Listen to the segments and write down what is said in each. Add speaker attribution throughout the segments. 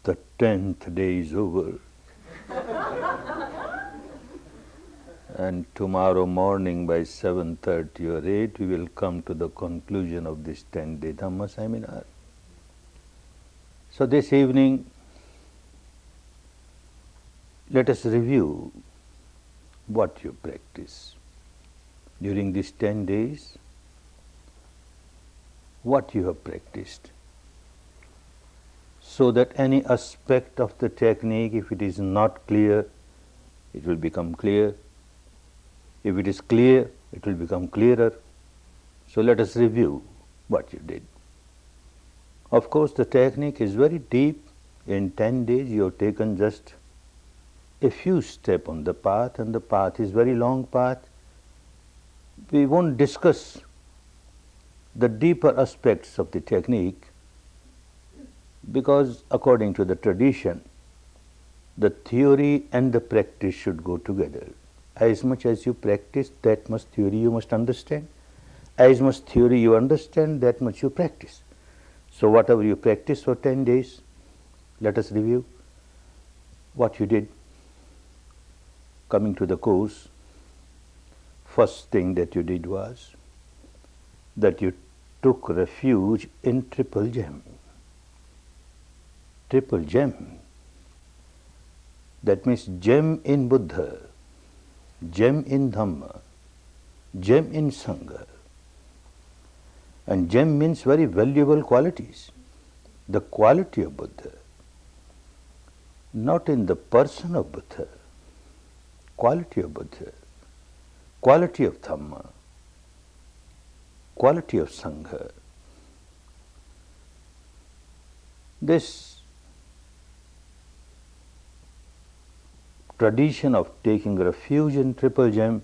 Speaker 1: The 10th day is over. And tomorrow morning by 7:30 or 8, we will come to the conclusion of this 10-day Dhamma seminar. So this evening, let us review what you practice during these 10 days, what you have practiced, so that any aspect of the technique, if it is not clear, it will become clear. If it is clear, it will become clearer. So let us review what you did. Of course, the technique is very deep. In 10 days, you have taken just a few steps on the path, and the path is very long path. We won't discuss the deeper aspects of the technique because according to the tradition, the theory and the practice should go together. As much as you practice, that much theory you must understand. As much theory you understand, that much you practice. So whatever you practice for 10 days, let us review what you did. Coming to the course, first thing that you did was that you took refuge in triple gem. Triple gem. That means gem in Buddha, gem in Dhamma, gem in Sangha. And gem means very valuable qualities. The quality of Buddha, not in the person of Buddha, quality of Buddha, quality of Dhamma, quality of Sangha. This tradition of taking refuge in triple gem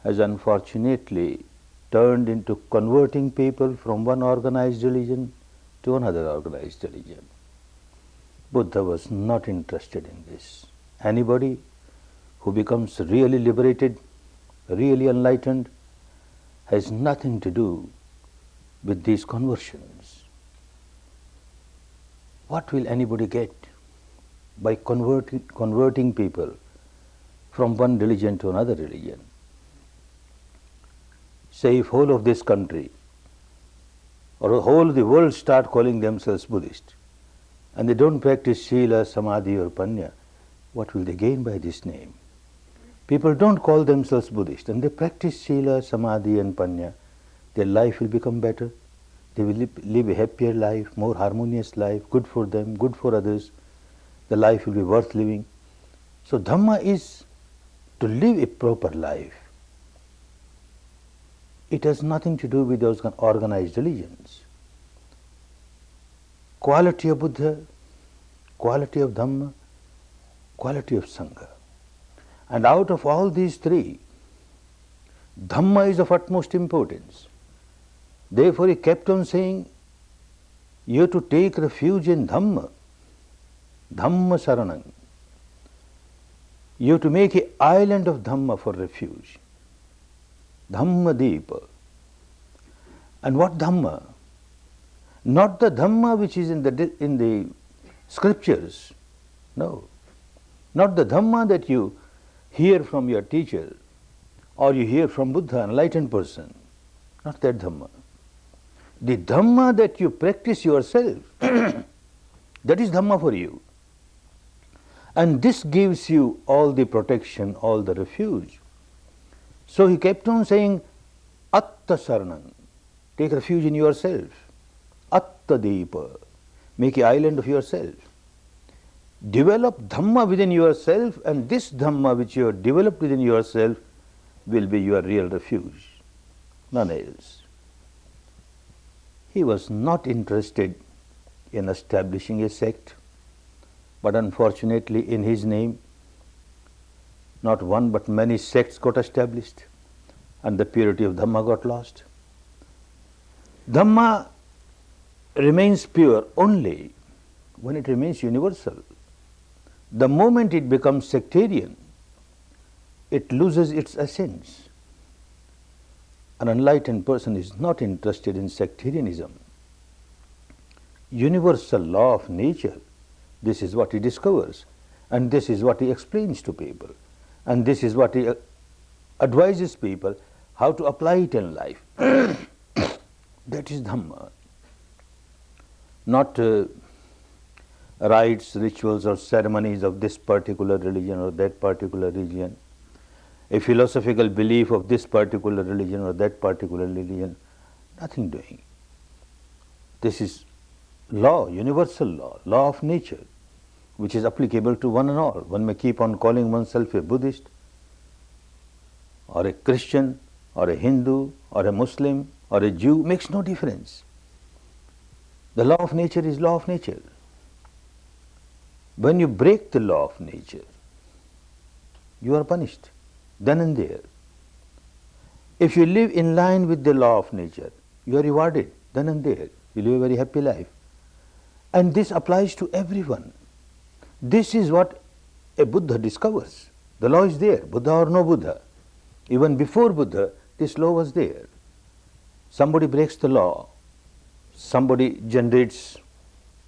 Speaker 1: has unfortunately turned into converting people from one organized religion to another organized religion. Buddha was not interested in this. Anybody who becomes really liberated, really enlightened, has nothing to do with these conversions. What will anybody get by converting people from one religion to another religion? Say if whole of this country or the whole of the world start calling themselves Buddhist and they don't practice Sila, Samadhi or Panya, what will they gain by this name? People don't call themselves Buddhist and they practice Sila, Samadhi and Panya. Their life will become better. They will live a happier life, more harmonious life, good for them, good for others. The life will be worth living. So Dhamma is to live a proper life. It has nothing to do with those organized religions. Quality of Buddha, quality of Dhamma, quality of Sangha. And out of all these three, Dhamma is of utmost importance. Therefore he kept on saying, you have to take refuge in Dhamma, Dhamma Saranam. You have to make an island of Dhamma for refuge. Dhamma Deepa. And what Dhamma? Not the Dhamma which is in the scriptures. No. Not the Dhamma that you hear from your teacher or you hear from Buddha, an enlightened person. Not that Dhamma. The Dhamma that you practice yourself, that is Dhamma for you. And this gives you all the protection, all the refuge. So he kept on saying, Atta Saranam, take refuge in yourself. Atta Deepa, make an island of yourself. Develop Dhamma within yourself, and this Dhamma which you have developed within yourself will be your real refuge, none else. He was not interested in establishing a sect, but unfortunately in his name, not one but many sects got established and the purity of Dhamma got lost. Dhamma remains pure only when it remains universal. The moment it becomes sectarian, it loses its essence. An enlightened person is not interested in sectarianism. universal law of nature. This is what he discovers, and this is what he explains to people, and this is what he advises people how to apply it in life. That is Dhamma. Not rites, rituals or ceremonies of this particular religion or that particular religion, a philosophical belief of this particular religion or that particular religion, nothing doing. This is law, universal law, law of nature, which is applicable to one and all. One may keep on calling oneself a Buddhist or a Christian or a Hindu or a Muslim or a Jew, makes no difference. The law of nature is law of nature. When you break the law of nature, you are punished then and there. If you live in line with the law of nature, you are rewarded then and there. You live a very happy life. And this applies to everyone. This is what a Buddha discovers. The law is there, Buddha or no Buddha. Even before Buddha, this law was there. Somebody breaks the law, somebody generates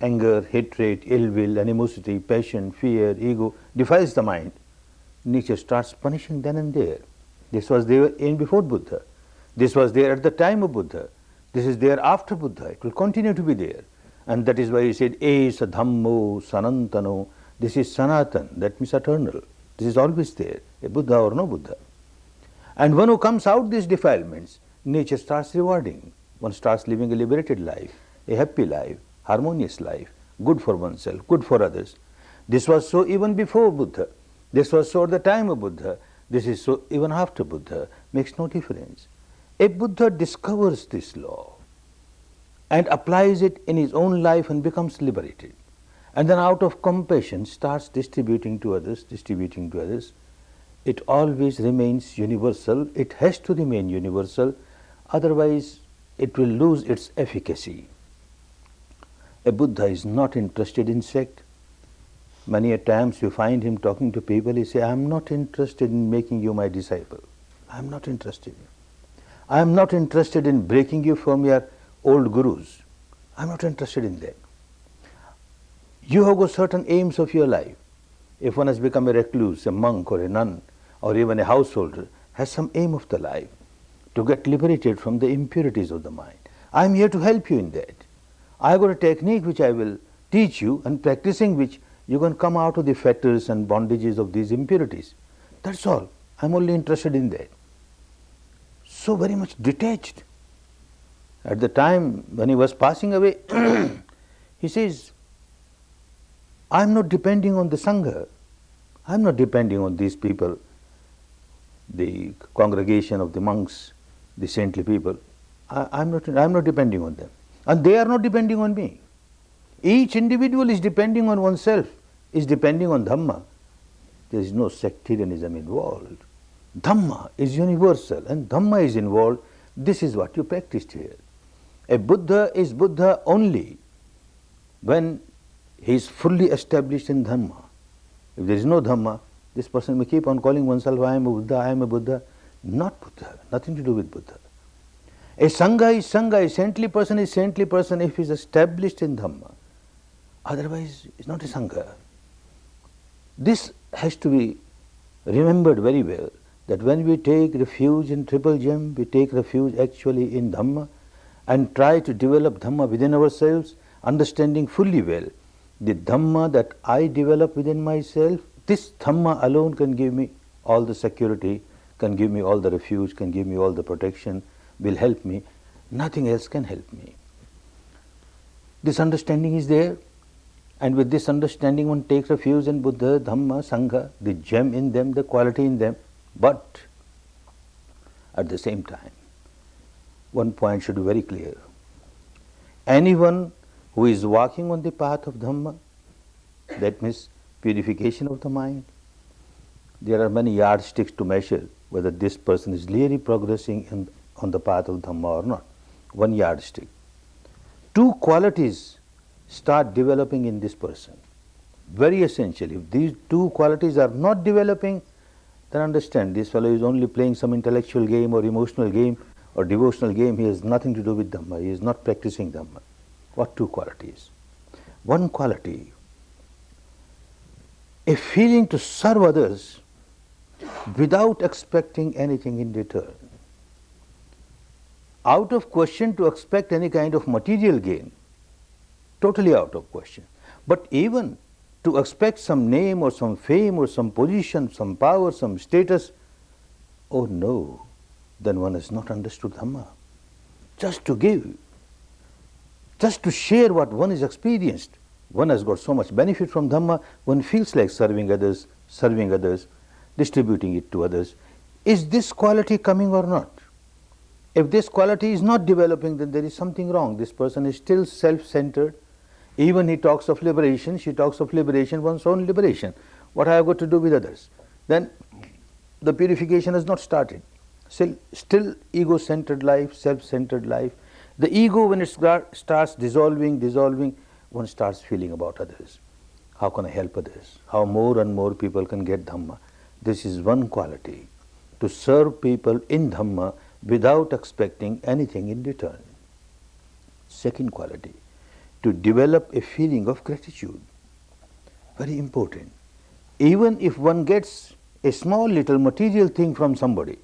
Speaker 1: anger, hatred, ill will, animosity, passion, fear, ego, defiles the mind. Nature starts punishing then and there. This was there in before Buddha. This was there at the time of Buddha. This is there after Buddha. It will continue to be there. And that is why he said, Esa Dhammo Sanantano. This is Sanatan, that means eternal. This is always there, a Buddha or no Buddha. And one who comes out these defilements, nature starts rewarding. One starts living a liberated life, a happy life, harmonious life, good for oneself, good for others. This was so even before Buddha. This was so at the time of Buddha. This is so even after Buddha. Makes no difference. A Buddha discovers this law and applies it in his own life and becomes liberated. And then out of compassion starts distributing to others, distributing to others. It always remains universal. It has to remain universal, otherwise it will lose its efficacy. A Buddha is not interested in sect. Many a times you find him talking to people, he say, I am not interested in making you my disciple. I am not interested. I am not interested in breaking you from your old gurus. I am not interested in that. You have got certain aims of your life. If one has become a recluse, a monk or a nun, or even a householder, has some aim of the life, to get liberated from the impurities of the mind. I am here to help you in that. I have got a technique which I will teach you, and practicing which you can come out of the fetters and bondages of these impurities. That's all. I am only interested in that. So very much detached. At the time when he was passing away, he says, I am not depending on the Sangha. I am not depending on these people, the congregation of the monks, the saintly people. I am not depending on them. And they are not depending on me. Each individual is depending on oneself, is depending on Dhamma. There is no sectarianism involved. Dhamma is universal and Dhamma is involved. This is what you practiced here. A Buddha is Buddha only when he is fully established in Dhamma. If there is no Dhamma, this person may keep on calling oneself, I am a Buddha, I am a Buddha. Not Buddha, nothing to do with Buddha. A Sangha is Sangha, a saintly person is saintly person if he is established in Dhamma. Otherwise, it's not a Sangha. This has to be remembered very well, that when we take refuge in Triple Gem, we take refuge actually in Dhamma and try to develop Dhamma within ourselves, understanding fully well the Dhamma that I develop within myself. This Dhamma alone can give me all the security, can give me all the refuge, can give me all the protection, will help me. Nothing else can help me. This understanding is there, and with this understanding one takes refuge in Buddha, Dhamma, Sangha, the gem in them, the quality in them. But at the same time, one point should be very clear. Anyone who is walking on the path of Dhamma, that means purification of the mind, there are many yardsticks to measure whether this person is really progressing on the path of Dhamma or not. One yardstick. Two qualities start developing in this person. Very essential. If these two qualities are not developing, then understand this fellow is only playing some intellectual game or emotional game or devotional game. He has nothing to do with Dhamma. He is not practicing Dhamma. What two qualities? One quality, a feeling to serve others without expecting anything in return. Out of question to expect any kind of material gain, totally out of question. But even to expect some name or some fame or some position, some power, some status, oh no, then one has not understood Dhamma. Just to give, just to share what one has experienced, one has got so much benefit from Dhamma, one feels like serving others, distributing it to others. Is this quality coming or not? If this quality is not developing, then there is something wrong. This person is still self-centered. Even he talks of liberation, she talks of liberation, one's own liberation. What I have got to do with others? Then the purification has not started. Still ego-centered life, self-centered life. The ego, when it starts dissolving, one starts feeling about others. How can I help others? How more and more people can get Dhamma? This is one quality, to serve people in Dhamma without expecting anything in return. Second quality, to develop a feeling of gratitude. Very important. Even if one gets a small little material thing from somebody,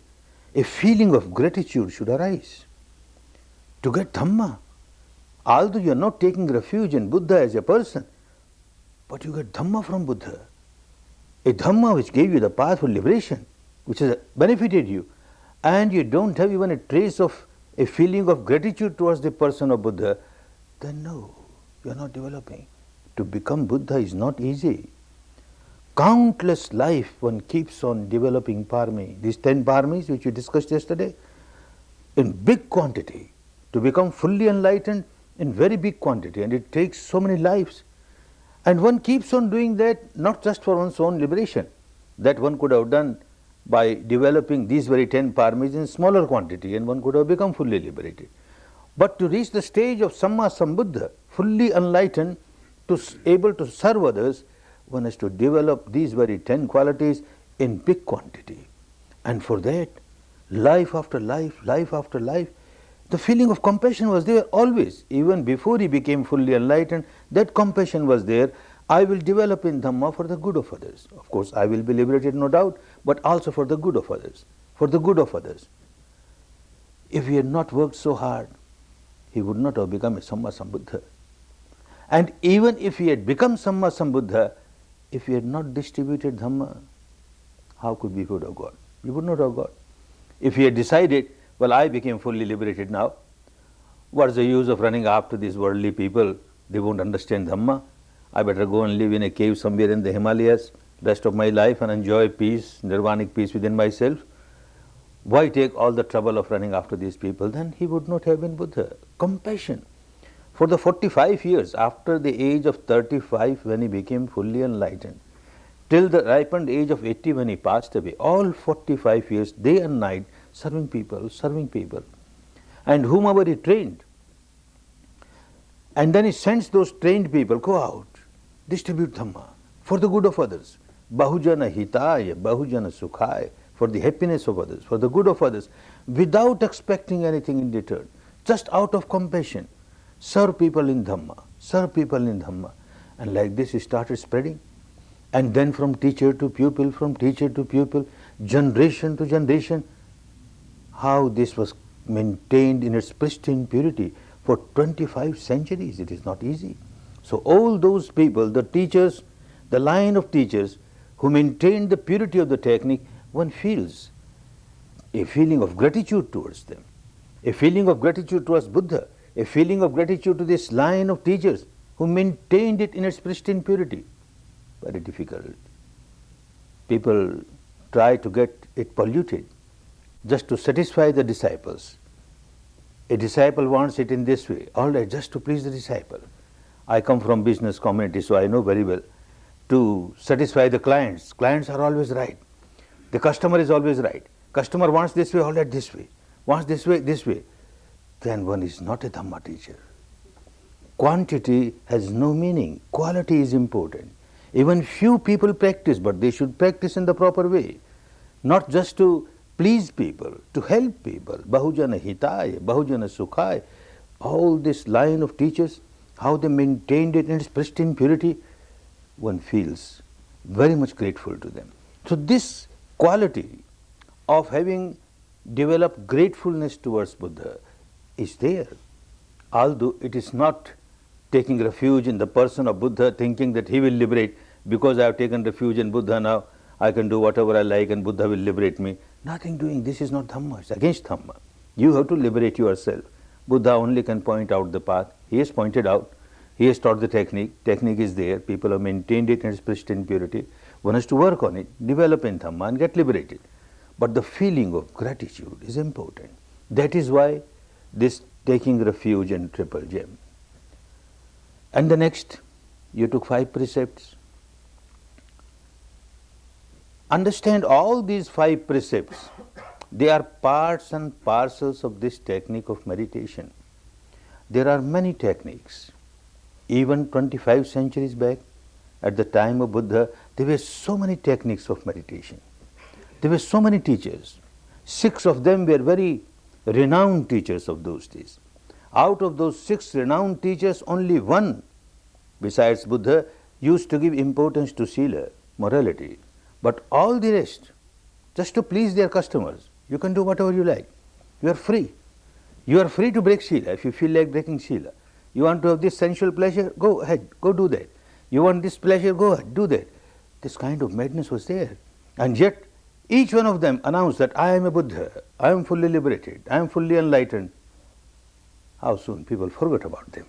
Speaker 1: a feeling of gratitude should arise. To get Dhamma, although you are not taking refuge in Buddha as a person, but you get Dhamma from Buddha, a Dhamma which gave you the path for liberation, which has benefited you, and you don't have even a trace of a feeling of gratitude towards the person of Buddha, then no, you are not developing. To become Buddha is not easy. Countless life one keeps on developing parami, these 10 paramis which we discussed yesterday, in big quantity. To become fully enlightened in very big quantity, and it takes so many lives. And one keeps on doing that not just for one's own liberation, that one could have done by developing these very 10 paramis in smaller quantity, and one could have become fully liberated. But to reach the stage of Samma Sambuddha, fully enlightened, able to serve others, one has to develop these very 10 qualities in big quantity. And for that, life after life, the feeling of compassion was there always. Even before he became fully enlightened, that compassion was there. I will develop in Dhamma for the good of others. Of course, I will be liberated, no doubt, but also for the good of others. For the good of others. If he had not worked so hard, he would not have become a Samma Sambuddha. And even if he had become Samma Sambuddha, if he had not distributed Dhamma, how could we would have got? We would not have got. If he had decided, well, I became fully liberated now, what's the use of running after these worldly people? They won't understand Dhamma. I better go and live in a cave somewhere in the Himalayas rest of my life and enjoy peace, nirvanic peace within myself. Why take all the trouble of running after these people? Then he would not have been Buddha. Compassion. For the 45 years after the age of 35 when he became fully enlightened, till the ripened age of 80 when he passed away, all 45 years, day and night, serving people, and whomever he trained. And then he sends those trained people, go out, distribute Dhamma for the good of others. Bahujana hitaya, bahujana sukhaya, for the happiness of others, for the good of others, without expecting anything in return, just out of compassion. Serve people in Dhamma, serve people in Dhamma. And like this he started spreading. And then from teacher to pupil, from teacher to pupil, generation to generation, how this was maintained in its pristine purity for 25 centuries. It is not easy. So all those people, the teachers, the line of teachers who maintained the purity of the technique, one feels a feeling of gratitude towards them, a feeling of gratitude towards Buddha, a feeling of gratitude to this line of teachers who maintained it in its pristine purity. Very difficult. People try to get it polluted just to satisfy the disciples. A disciple wants it in this way, all right, just to please the disciple. I come from business community, so I know very well. To satisfy the clients, clients are always right. The customer is always right. Customer wants this way, all right, this way. Wants this way, this way. Then one is not a Dhamma teacher. Quantity has no meaning. Quality is important. Even few people practice, but they should practice in the proper way. Not just to please people, to help people. Bahujana hitaya, bahujana sukhaya. All this line of teachers, how they maintained it in its pristine purity, one feels very much grateful to them. So this quality of having developed gratefulness towards Buddha is there, although it is not taking refuge in the person of Buddha, thinking that he will liberate, because I have taken refuge in Buddha, now I can do whatever I like and Buddha will liberate me. Nothing doing, this is not Dhamma, it's against Dhamma. You have to liberate yourself. Buddha only can point out the path. He has pointed out, he has taught the technique, technique is there, people have maintained it in its pristine purity. One has to work on it, develop in Dhamma and get liberated. But the feeling of gratitude is important. That is why this taking refuge in Triple Gem. And the next, you took 5 precepts. Understand all these 5 precepts, they are parts and parcels of this technique of meditation. There are many techniques. Even 25 centuries back, at the time of Buddha, there were so many techniques of meditation. There were so many teachers. 6 of them were very renowned teachers of those days. Out of those 6 renowned teachers, only one, besides Buddha, used to give importance to Sila, morality. But all the rest, just to please their customers, you can do whatever you like. You are free. You are free to break Sila if you feel like breaking Sila. You want to have this sensual pleasure, go ahead, go do that. You want this pleasure, go ahead, do that. This kind of madness was there. And yet, each one of them announced that I am a Buddha, I am fully liberated, I am fully enlightened. How soon people forgot about them.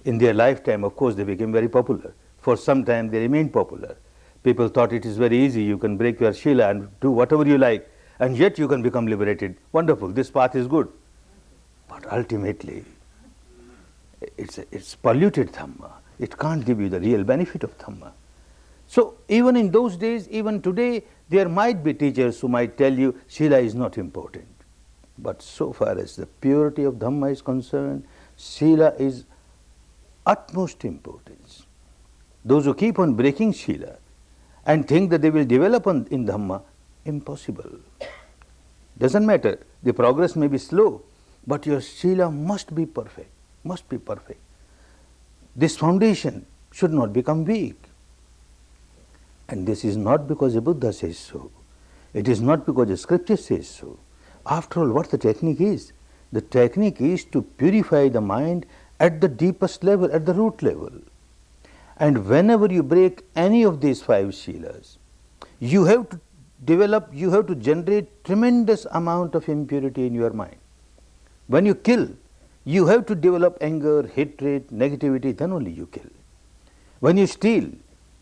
Speaker 1: In their lifetime, of course, they became very popular. For some time, they remained popular. People thought it is very easy, you can break your Shila and do whatever you like, and yet you can become liberated. Wonderful, this path is good. But ultimately, it's polluted Dhamma. It can't give you the real benefit of Dhamma. So even in those days, even today, there might be teachers who might tell you Shila is not important. But so far as the purity of Dhamma is concerned, Shila is utmost importance. Those who keep on breaking Shila and think that they will develop in Dhamma, impossible. Doesn't matter, the progress may be slow, but your Shila must be perfect, must be perfect. This foundation should not become weak. And this is not because the Buddha says so. It is not because the scripture says so. After all, what the technique is? The technique is to purify the mind at the deepest level, at the root level. And whenever you break any of these 5 Shilas, you have to develop, you have to generate tremendous amount of impurity in your mind. When you kill, you have to develop anger, hatred, negativity, then only you kill. When you steal,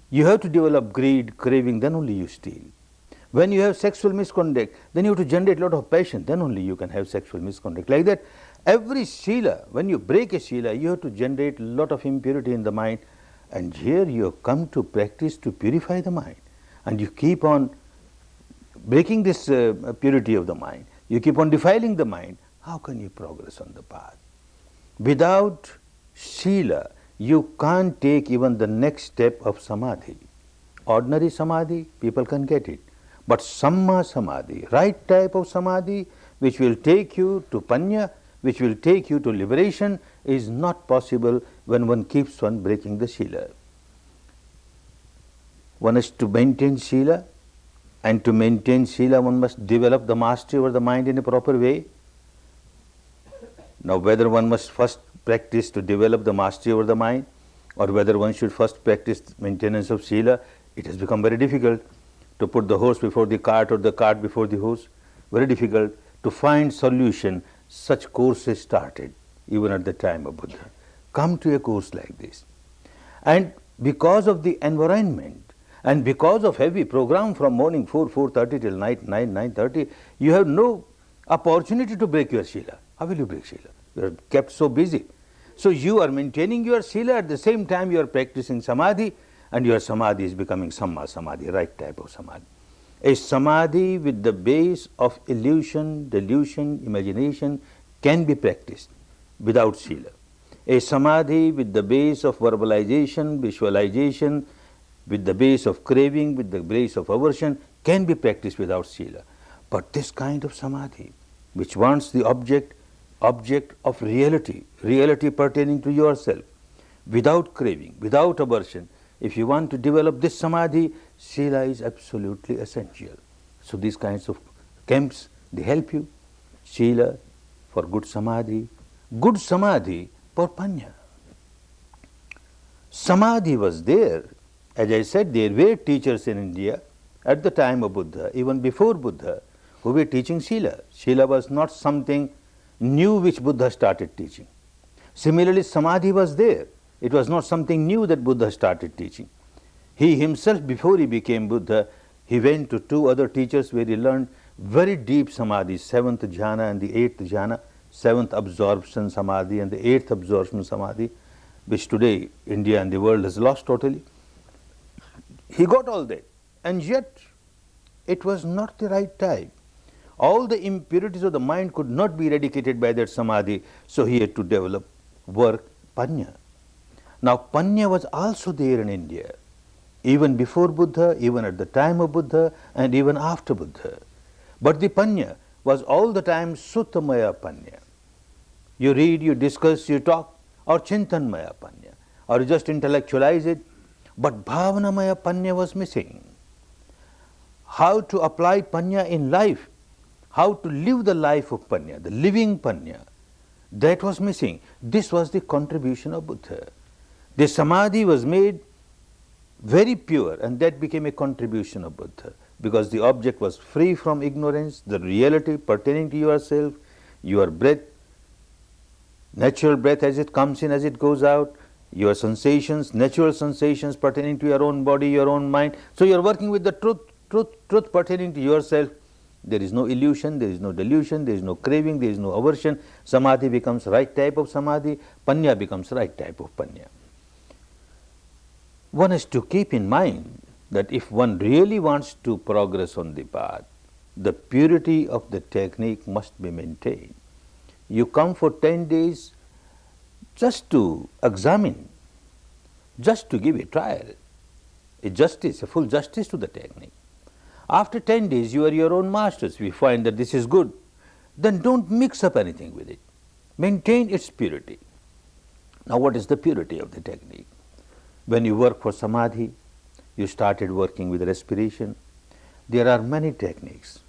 Speaker 1: you have to develop greed, craving, then only you steal. When you have sexual misconduct, then you have to generate a lot of passion, then only you can have sexual misconduct. Like that, every Shila, when you break a Shila, you have to generate a lot of impurity in the mind. And here you have come to practice to purify the mind. And you keep on breaking this purity of the mind. You keep on defiling the mind. How can you progress on the path? Without Shila, you can't take even the next step of Samadhi. Ordinary Samadhi, people can get it. But Samma Samadhi, right type of Samadhi, which will take you to Panya, which will take you to liberation, is not possible when one keeps on breaking the Shila. One has to maintain Shila, and to maintain Shila, one must develop the mastery over the mind in a proper way. Now, whether one must first practice to develop the mastery over the mind, or whether one should first practice maintenance of Shila, it has become very difficult to put the horse before the cart or the cart before the horse. Very difficult to find solution. Such courses started even at the time of Buddha. Come to a course like this. And because of the environment and because of heavy program from morning 4:30 till night 9:30, you have no opportunity to break your Shila. How will you break Shila? You are kept so busy. So you are maintaining your Shila, at the same time you are practicing Samadhi, and your Samadhi is becoming Samma Samadhi, right type of Samadhi. A Samadhi with the base of illusion, delusion, imagination can be practiced without Shila. A Samadhi with the base of verbalization, visualization, with the base of craving, with the base of aversion, can be practiced without Shila. But this kind of Samadhi, which wants the object of reality, reality pertaining to yourself, without craving, without aversion. If you want to develop this samadhi, sila is absolutely essential. So these kinds of camps, they help you. Sila for good samadhi for panya. Samadhi was there. As I said, there were teachers in India at the time of Buddha, even before Buddha, who were teaching Sila. Sila was not something new which Buddha started teaching. Similarly, Samadhi was there. It was not something new that Buddha started teaching. He himself, before he became Buddha, he went to two other teachers where he learned very deep Samadhi, 7th jhana and the 8th jhana, 7th absorption Samadhi and the 8th absorption Samadhi, which today India and the world has lost totally. He got all that, and yet it was not the right time. All the impurities of the mind could not be eradicated by that Samadhi, so he had to develop work Panya. Now Panya was also there in India, even before Buddha, even at the time of Buddha, and even after Buddha. But the Panya was all the time Suttamaya Panya. You read, you discuss, you talk, or Chintanmaya Panya, or you just intellectualize it, but Bhavanamaya Panya was missing. How to apply Panya in life, how to live the life of Panya, the living Panya, that was missing. This was the contribution of Buddha. The Samadhi was made very pure, and that became a contribution of Buddha, because the object was free from ignorance, the reality pertaining to yourself, your breath, natural breath as it comes in, as it goes out, your sensations, natural sensations pertaining to your own body, your own mind. So you are working with the truth pertaining to yourself. There is no illusion, there is no delusion, there is no craving, there is no aversion. Samadhi becomes right type of samadhi, Panya becomes right type of Panya. One has to keep in mind that if one really wants to progress on the path, the purity of the technique must be maintained. You come for 10 days just to examine, just to give a trial, a justice, a full justice to the technique. After 10 days, you are your own masters. We find that this is good. Then don't mix up anything with it. Maintain its purity. Now, what is the purity of the technique? When you work for samadhi, you started working with respiration. There are many techniques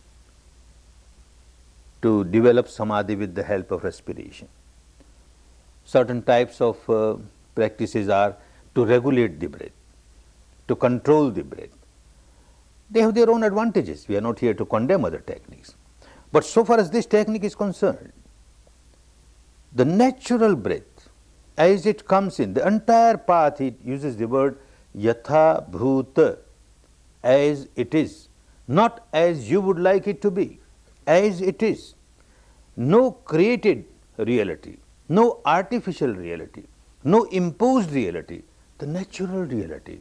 Speaker 1: to develop samadhi with the help of respiration. Certain types of practices are to regulate the breath, to control the breath. They have their own advantages. We are not here to condemn other techniques. But so far as this technique is concerned, the natural breath, as it comes in, the entire path, it uses the word yatha bhuta, as it is, not as you would like it to be, as it is. No created reality, no artificial reality, no imposed reality, the natural reality,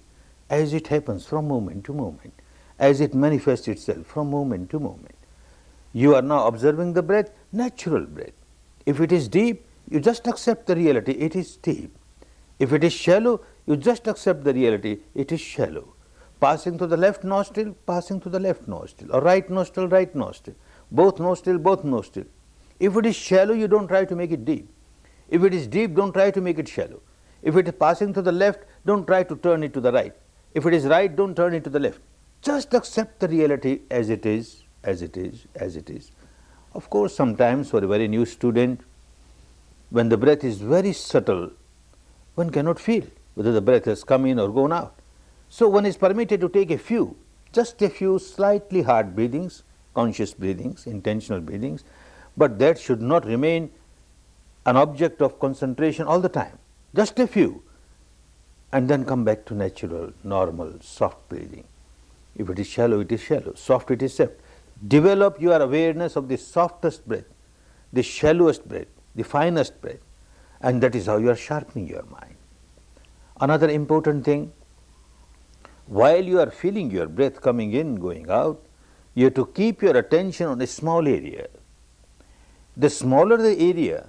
Speaker 1: as it happens from moment to moment, as it manifests itself from moment to moment. You are now observing the breath, natural breath. If it is deep, you just accept the reality, it is deep. If it is shallow, you just accept the reality, it is shallow. Passing to the left nostril, passing to the left nostril, or right nostril, both nostril. If it is shallow, you don't try to make it deep. If it is deep, don't try to make it shallow. If it is passing to the left, don't try to turn it to the right. If it is right, don't turn it to the left. Just accept the reality as it is, as it is, as it is. Of course, sometimes for a very new student, when the breath is very subtle, one cannot feel whether the breath has come in or gone out. So one is permitted to take just a few slightly hard breathings, conscious breathings, intentional breathings, but that should not remain an object of concentration all the time. Just a few, and then come back to natural, normal, soft breathing. If it is shallow, it is shallow. Soft, it is soft. Develop your awareness of the softest breath, the shallowest breath, the finest breath, and that is how you are sharpening your mind. Another important thing, while you are feeling your breath coming in, going out, you have to keep your attention on a small area. The smaller the area,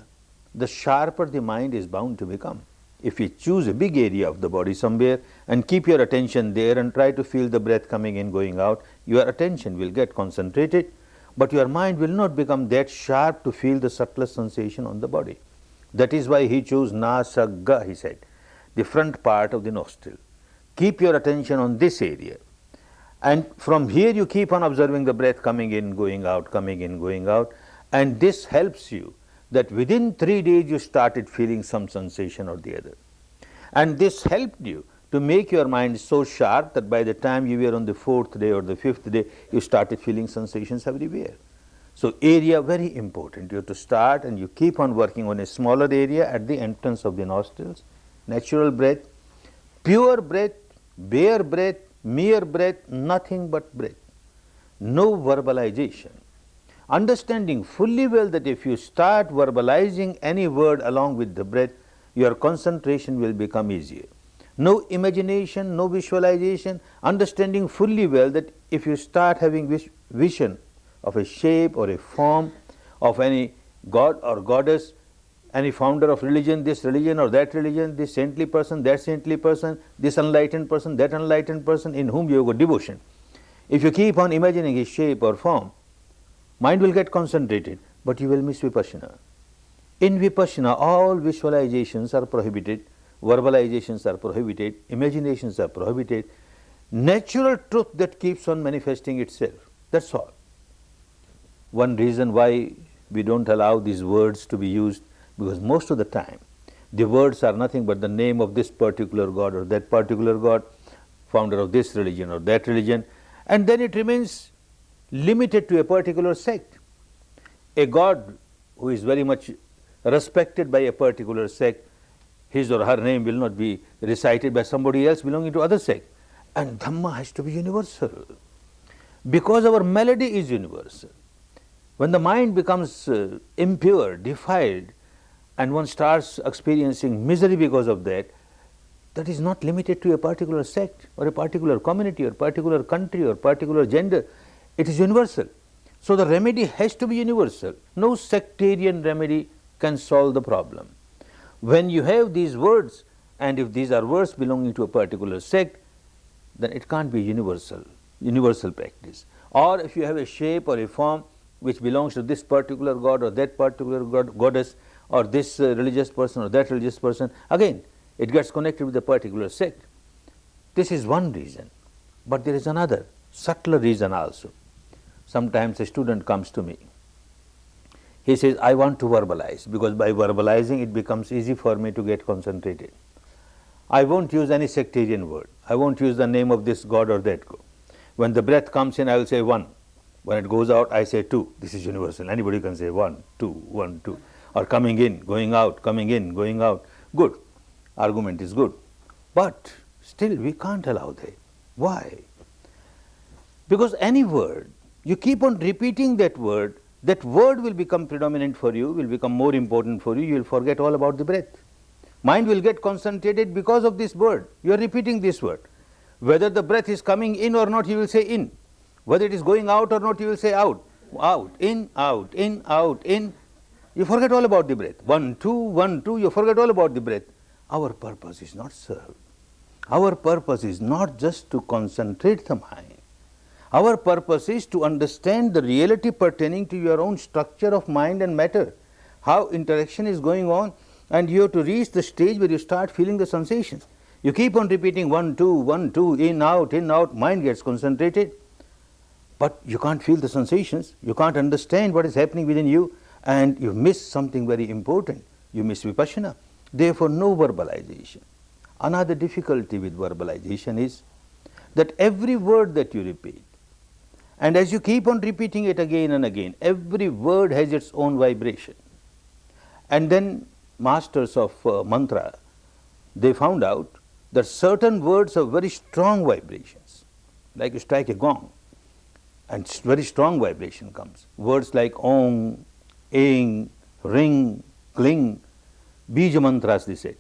Speaker 1: the sharper the mind is bound to become. If you choose a big area of the body somewhere and keep your attention there and try to feel the breath coming in, going out, your attention will get concentrated, but your mind will not become that sharp to feel the subtlest sensation on the body. That is why he chose nasagga, he said. the front part of the nostril. Keep your attention on this area. And from here you keep on observing the breath coming in, going out, coming in, going out. And this helps you that within 3 days you started feeling some sensation or the other. And this helped you to make your mind so sharp that by the time you were on the 4th day or the 5th day, you started feeling sensations everywhere. So area very important. You have to start and you keep on working on a smaller area at the entrance of the nostrils. Natural breath, pure breath, bare breath, mere breath, nothing but breath. No verbalization. Understanding fully well that if you start verbalizing any word along with the breath, your concentration will become easier. No imagination, no visualization, understanding fully well that if you start having vision of a shape or a form of any god or goddess, any founder of religion, this religion or that religion, this saintly person, that saintly person, this enlightened person, that enlightened person in whom you have got devotion. If you keep on imagining his shape or form, mind will get concentrated, but you will miss Vipassana. In Vipassana, all visualizations are prohibited, verbalizations are prohibited, imaginations are prohibited. Natural truth that keeps on manifesting itself, that's all. One reason why we don't allow these words to be used, because most of the time the words are nothing but the name of this particular god or that particular god, founder of this religion or that religion, and then it remains limited to a particular sect. A god who is very much respected by a particular sect, his or her name will not be recited by somebody else belonging to other sect. And Dhamma has to be universal, because our melody is universal. When the mind becomes impure, defiled, and one starts experiencing misery because of that, that is not limited to a particular sect or a particular community or particular country or particular gender. It is universal. So the remedy has to be universal. No sectarian remedy can solve the problem. When you have these words, and if these are words belonging to a particular sect, then it can't be universal practice. Or if you have a shape or a form which belongs to this particular god or that particular goddess, or this religious person or that religious person, again it gets connected with a particular sect. This is one reason, but there is another subtler reason also. Sometimes a student comes to me, he says, I want to verbalize, because by verbalizing it becomes easy for me to get concentrated. I won't use any sectarian word, I won't use the name of this god or that god. When the breath comes in, I will say 1. When it goes out, I say 2. This is universal. Anybody can say 1, 2, 1, 2. Or coming in, going out, coming in, going out. Good. Argument is good. But still we can't allow that. Why? Because any word, you keep on repeating that word will become predominant for you, will become more important for you, you will forget all about the breath. Mind will get concentrated because of this word. You are repeating this word. Whether the breath is coming in or not, you will say in. Whether it is going out or not, you will say out. Out, in, out, in, out, in. You forget all about the breath. 1, 2, 1, 2, you forget all about the breath. Our purpose is not served. Our purpose is not just to concentrate the mind. Our purpose is to understand the reality pertaining to your own structure of mind and matter, how interaction is going on, and you have to reach the stage where you start feeling the sensations. You keep on repeating 1, 2, 1, 2, in, out, mind gets concentrated, but you can't feel the sensations, you can't understand what is happening within you, and you miss something very important. You miss Vipassana. Therefore, no verbalization. Another difficulty with verbalization is that every word that you repeat, and as you keep on repeating it again and again, every word has its own vibration. And then masters of mantra, they found out that certain words have very strong vibrations, like you strike a gong, and very strong vibration comes. Words like Om, Ing, Ring, Kling, Bija mantras, they say.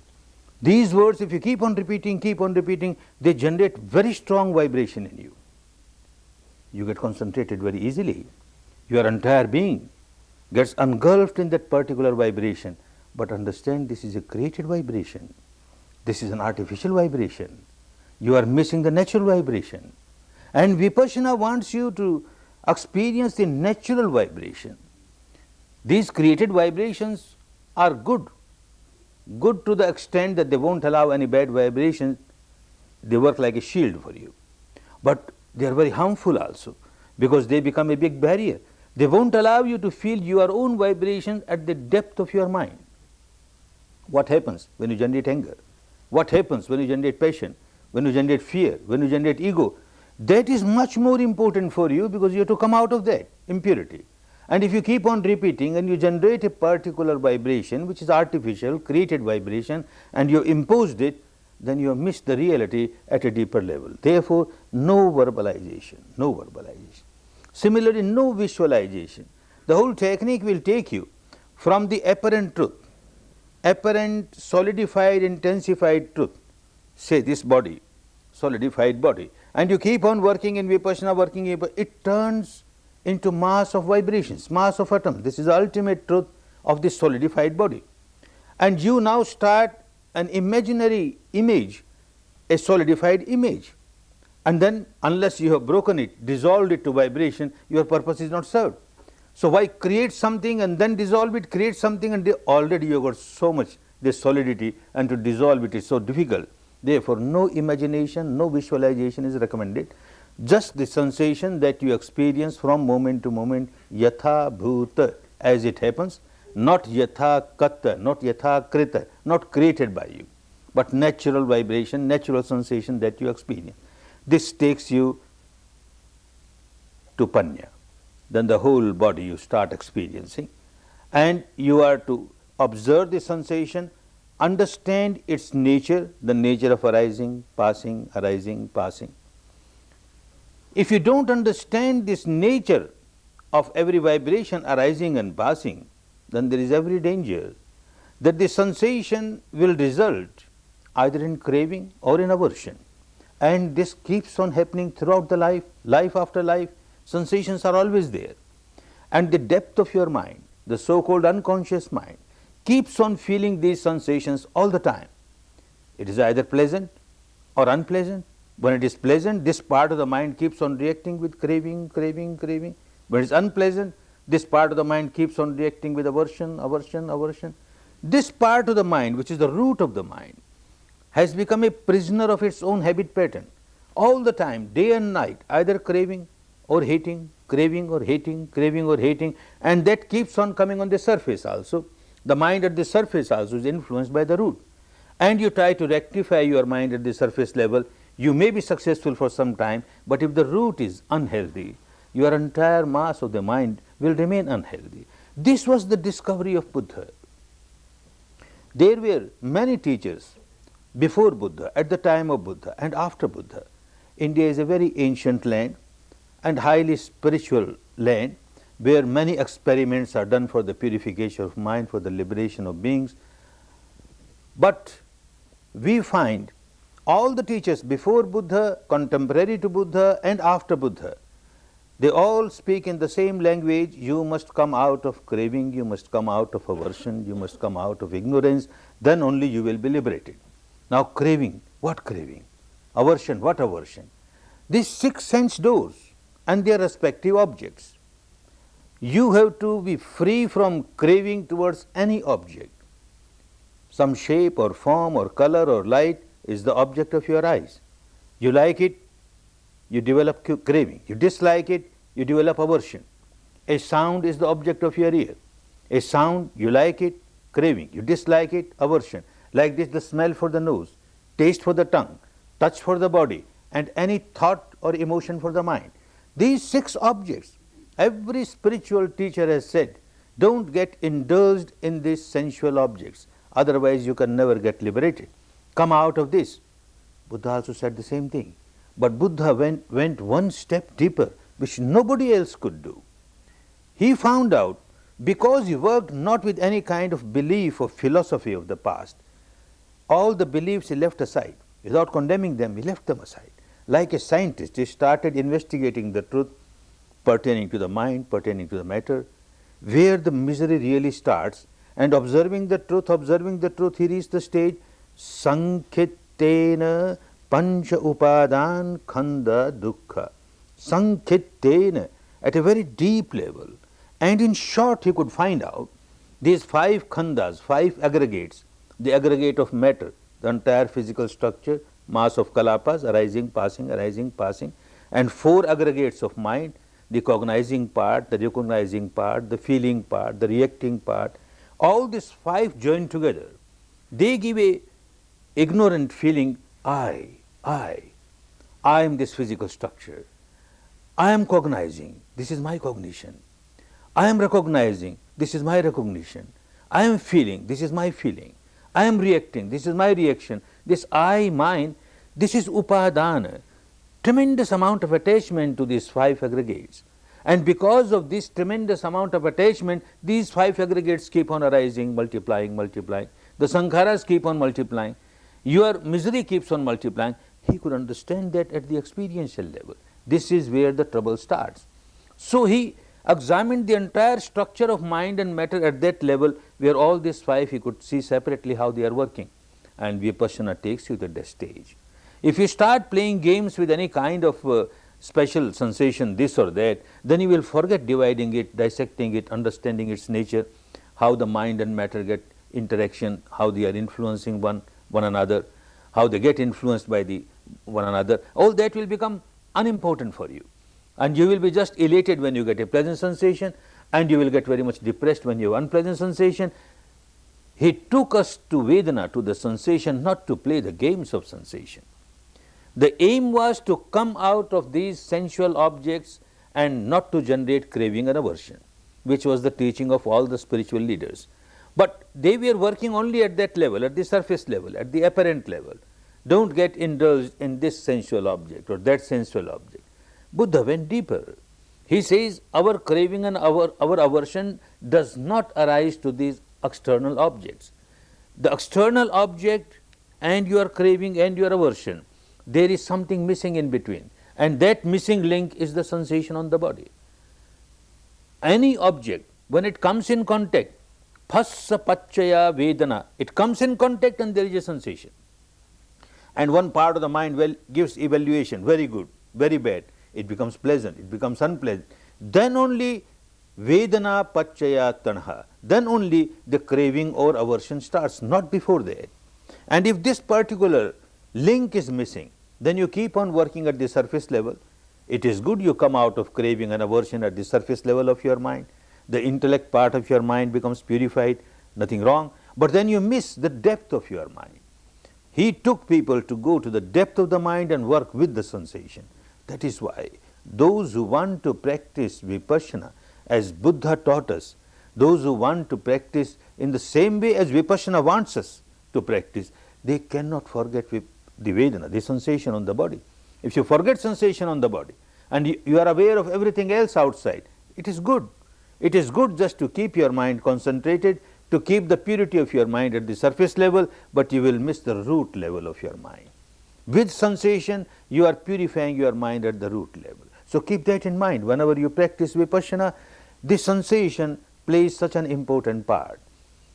Speaker 1: These words, if you keep on repeating, they generate very strong vibration in you. You get concentrated very easily. Your entire being gets engulfed in that particular vibration. But understand, this is a created vibration. This is an artificial vibration. You are missing the natural vibration. And Vipassana wants you to experience the natural vibration. These created vibrations are good. Good to the extent that they won't allow any bad vibrations, they work like a shield for you. But they are very harmful also, because they become a big barrier. They won't allow you to feel your own vibrations at the depth of your mind. What happens when you generate anger? What happens when you generate passion? When you generate fear? When you generate ego? That is much more important for you, because you have to come out of that impurity. And if you keep on repeating and you generate a particular vibration which is artificial, created vibration, and you imposed it, then you have missed the reality at a deeper level. Therefore, no verbalization, no verbalization. Similarly, no visualization. The whole technique will take you from the apparent truth, apparent, solidified, intensified truth, say this body, solidified body, and you keep on working in Vipassana, it turns into mass of vibrations, mass of atoms. This is the ultimate truth of this solidified body. And you now start an imaginary image, a solidified image. And then, unless you have broken it, dissolved it to vibration, your purpose is not served. So why create something and then dissolve it, create something and already you have got so much this solidity, and to dissolve it is so difficult. Therefore, no imagination, no visualization is recommended. Just the sensation that you experience from moment to moment, yatha bhuta, as it happens, not yatha kata, not yatha krita, not created by you, but natural vibration, natural sensation that you experience. This takes you to panya. Then the whole body you start experiencing, and you are to observe the sensation, understand its nature, the nature of arising, passing, arising, passing. If you don't understand this nature of every vibration arising and passing, then there is every danger that the sensation will result either in craving or in aversion. And this keeps on happening throughout the life, life after life. Sensations are always there. And the depth of your mind, the so-called unconscious mind, keeps on feeling these sensations all the time. It is either pleasant or unpleasant. When it is pleasant, this part of the mind keeps on reacting with craving, craving, craving. When it is unpleasant, this part of the mind keeps on reacting with aversion, aversion, aversion. This part of the mind, which is the root of the mind, has become a prisoner of its own habit pattern. All the time, day and night, either craving or hating, craving or hating, craving or hating, and that keeps on coming on the surface also. The mind at the surface also is influenced by the root. And you try to rectify your mind at the surface level, you may be successful for some time, but if the root is unhealthy, your entire mass of the mind will remain unhealthy. This was the discovery of Buddha. There were many teachers before Buddha, at the time of Buddha, and after Buddha. India is a very ancient land and highly spiritual land, where many experiments are done for the purification of mind, for the liberation of beings. But we find all the teachers before Buddha, contemporary to Buddha, and after Buddha, they all speak in the same language. You must come out of craving, you must come out of aversion, you must come out of ignorance, then only you will be liberated. Now craving, what craving? Aversion, what aversion? These 6 sense doors and their respective objects. You have to be free from craving towards any object. Some shape or form or color or light is the object of your eyes. You like it, you develop craving. You dislike it, you develop aversion. A sound is the object of your ear. A sound, you like it, craving. You dislike it, aversion. Like this, the smell for the nose, taste for the tongue, touch for the body, and any thought or emotion for the mind. These 6 objects, every spiritual teacher has said, don't get indulged in these sensual objects, otherwise you can never get liberated. Come out of this. Buddha also said the same thing. But Buddha went one step deeper, which nobody else could do. He found out, because he worked not with any kind of belief or philosophy of the past, all the beliefs he left aside. Without condemning them, he left them aside. Like a scientist, he started investigating the truth pertaining to the mind, pertaining to the matter, where the misery really starts, and observing the truth, he reached the stage, Sankhitena Pancha Upadan Khanda Dukkha. Sankhitena, at a very deep level. And in short, he could find out these 5 khandas, 5 aggregates, the aggregate of matter, the entire physical structure, mass of kalapas, arising, passing, and 4 aggregates of mind, the cognizing part, the recognizing part, the feeling part, the reacting part, all these 5 joined together, they give a ignorant feeling, I am this physical structure. I am cognizing, this is my cognition. I am recognizing, this is my recognition. I am feeling, this is my feeling. I am reacting, this is my reaction. This I, mine, this is upadana. Tremendous amount of attachment to these 5 aggregates. And because of this tremendous amount of attachment, these 5 aggregates keep on arising, multiplying. The sankharas keep on multiplying. Your misery keeps on multiplying. He could understand that at the experiential level. This is where the trouble starts. So he examined the entire structure of mind and matter at that level, where all these 5 he could see separately how they are working. And Vipassana takes you to that stage. If you start playing games with any kind of special sensation, this or that, then you will forget dividing it, dissecting it, understanding its nature, how the mind and matter get interaction, how they are influencing one another, how they get influenced by one another. All that will become unimportant for you. And you will be just elated when you get a pleasant sensation, and you will get very much depressed when you have unpleasant sensation. He took us to Vedana, to the sensation, not to play the games of sensation. The aim was to come out of these sensual objects and not to generate craving and aversion, which was the teaching of all the spiritual leaders. But they were working only at that level, at the surface level, at the apparent level. Don't get indulged in this sensual object or that sensual object. Buddha went deeper. He says our craving and our aversion does not arise to these external objects. The external object and your craving and your aversion, there is something missing in between, and that missing link is the sensation on the body. Any object, when it comes in contact, phassa pachaya vedana, it comes in contact and there is a sensation. And one part of the mind gives evaluation, very good, very bad, it becomes pleasant, it becomes unpleasant. Then only vedana pachaya tanha, then only the craving or aversion starts, not before that. And if this particular link is missing, then you keep on working at the surface level. It is good you come out of craving and aversion at the surface level of your mind. The intellect part of your mind becomes purified, nothing wrong, but then you miss the depth of your mind. He took people to go to the depth of the mind and work with the sensation. That is why those who want to practice Vipassana as Buddha taught us, those who want to practice in the same way as Vipassana wants us to practice, they cannot forget the Vedana, the sensation on the body. If you forget sensation on the body and you are aware of everything else outside, it is good. It is good just to keep your mind concentrated, to keep the purity of your mind at the surface level, but you will miss the root level of your mind. With sensation, you are purifying your mind at the root level. So keep that in mind. Whenever you practice Vipassana, this sensation plays such an important part.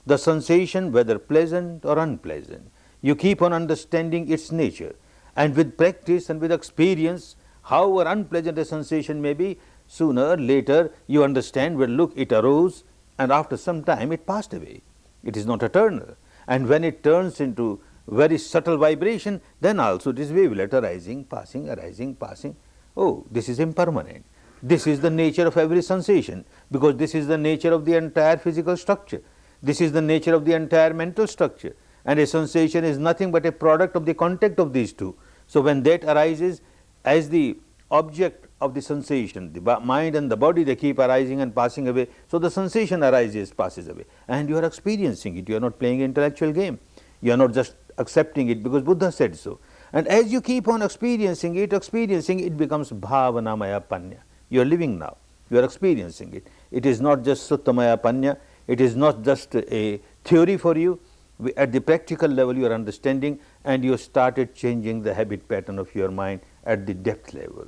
Speaker 1: The sensation, whether pleasant or unpleasant, you keep on understanding its nature. And with practice and with experience, however unpleasant a sensation may be, sooner or later you understand, well, look, it arose and after some time it passed away. It is not eternal. And when it turns into very subtle vibration, then also it is wavelet arising, passing. Oh, this is impermanent. This is the nature of every sensation, because this is the nature of the entire physical structure. This is the nature of the entire mental structure. And a sensation is nothing but a product of the contact of these two. So when that arises as the object of the sensation, the mind and the body, they keep arising and passing away. So the sensation arises, passes away, and you are experiencing it. You are not playing an intellectual game. You are not just accepting it because Buddha said so. And as you keep on experiencing it becomes bhavanamaya panya. You are living now. You are experiencing it. It is not just suttamaya panya. It is not just a theory for you. At the practical level you are understanding, and you started changing the habit pattern of your mind at the depth level.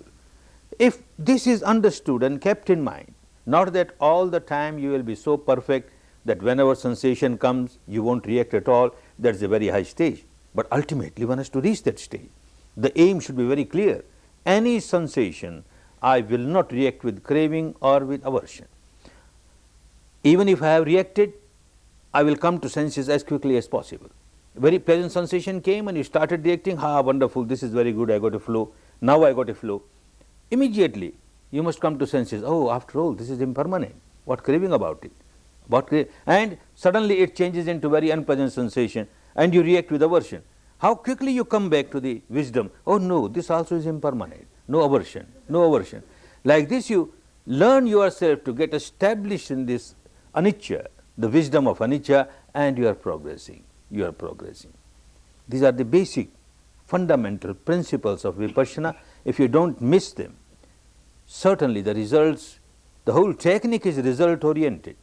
Speaker 1: If this is understood and kept in mind, not that all the time you will be so perfect that whenever sensation comes you won't react at all, that is a very high stage, but ultimately one has to reach that stage. The aim should be very clear. Any sensation, I will not react with craving or with aversion. Even if I have reacted, I will come to senses as quickly as possible. very pleasant sensation came and you started reacting, wonderful, this is very good, I got a flow, now I got a flow. Immediately you must come to senses, oh, after all, this is impermanent, what craving about it? And suddenly it changes into very unpleasant sensation and you react with aversion. How quickly you come back to the wisdom, oh no, this also is impermanent, no aversion, no aversion. Like this you learn yourself to get established in this anicca, the wisdom of anicca, and you are progressing, you are progressing. These are the basic fundamental principles of Vipassana. If you don't miss them, certainly the results, the whole technique is result oriented.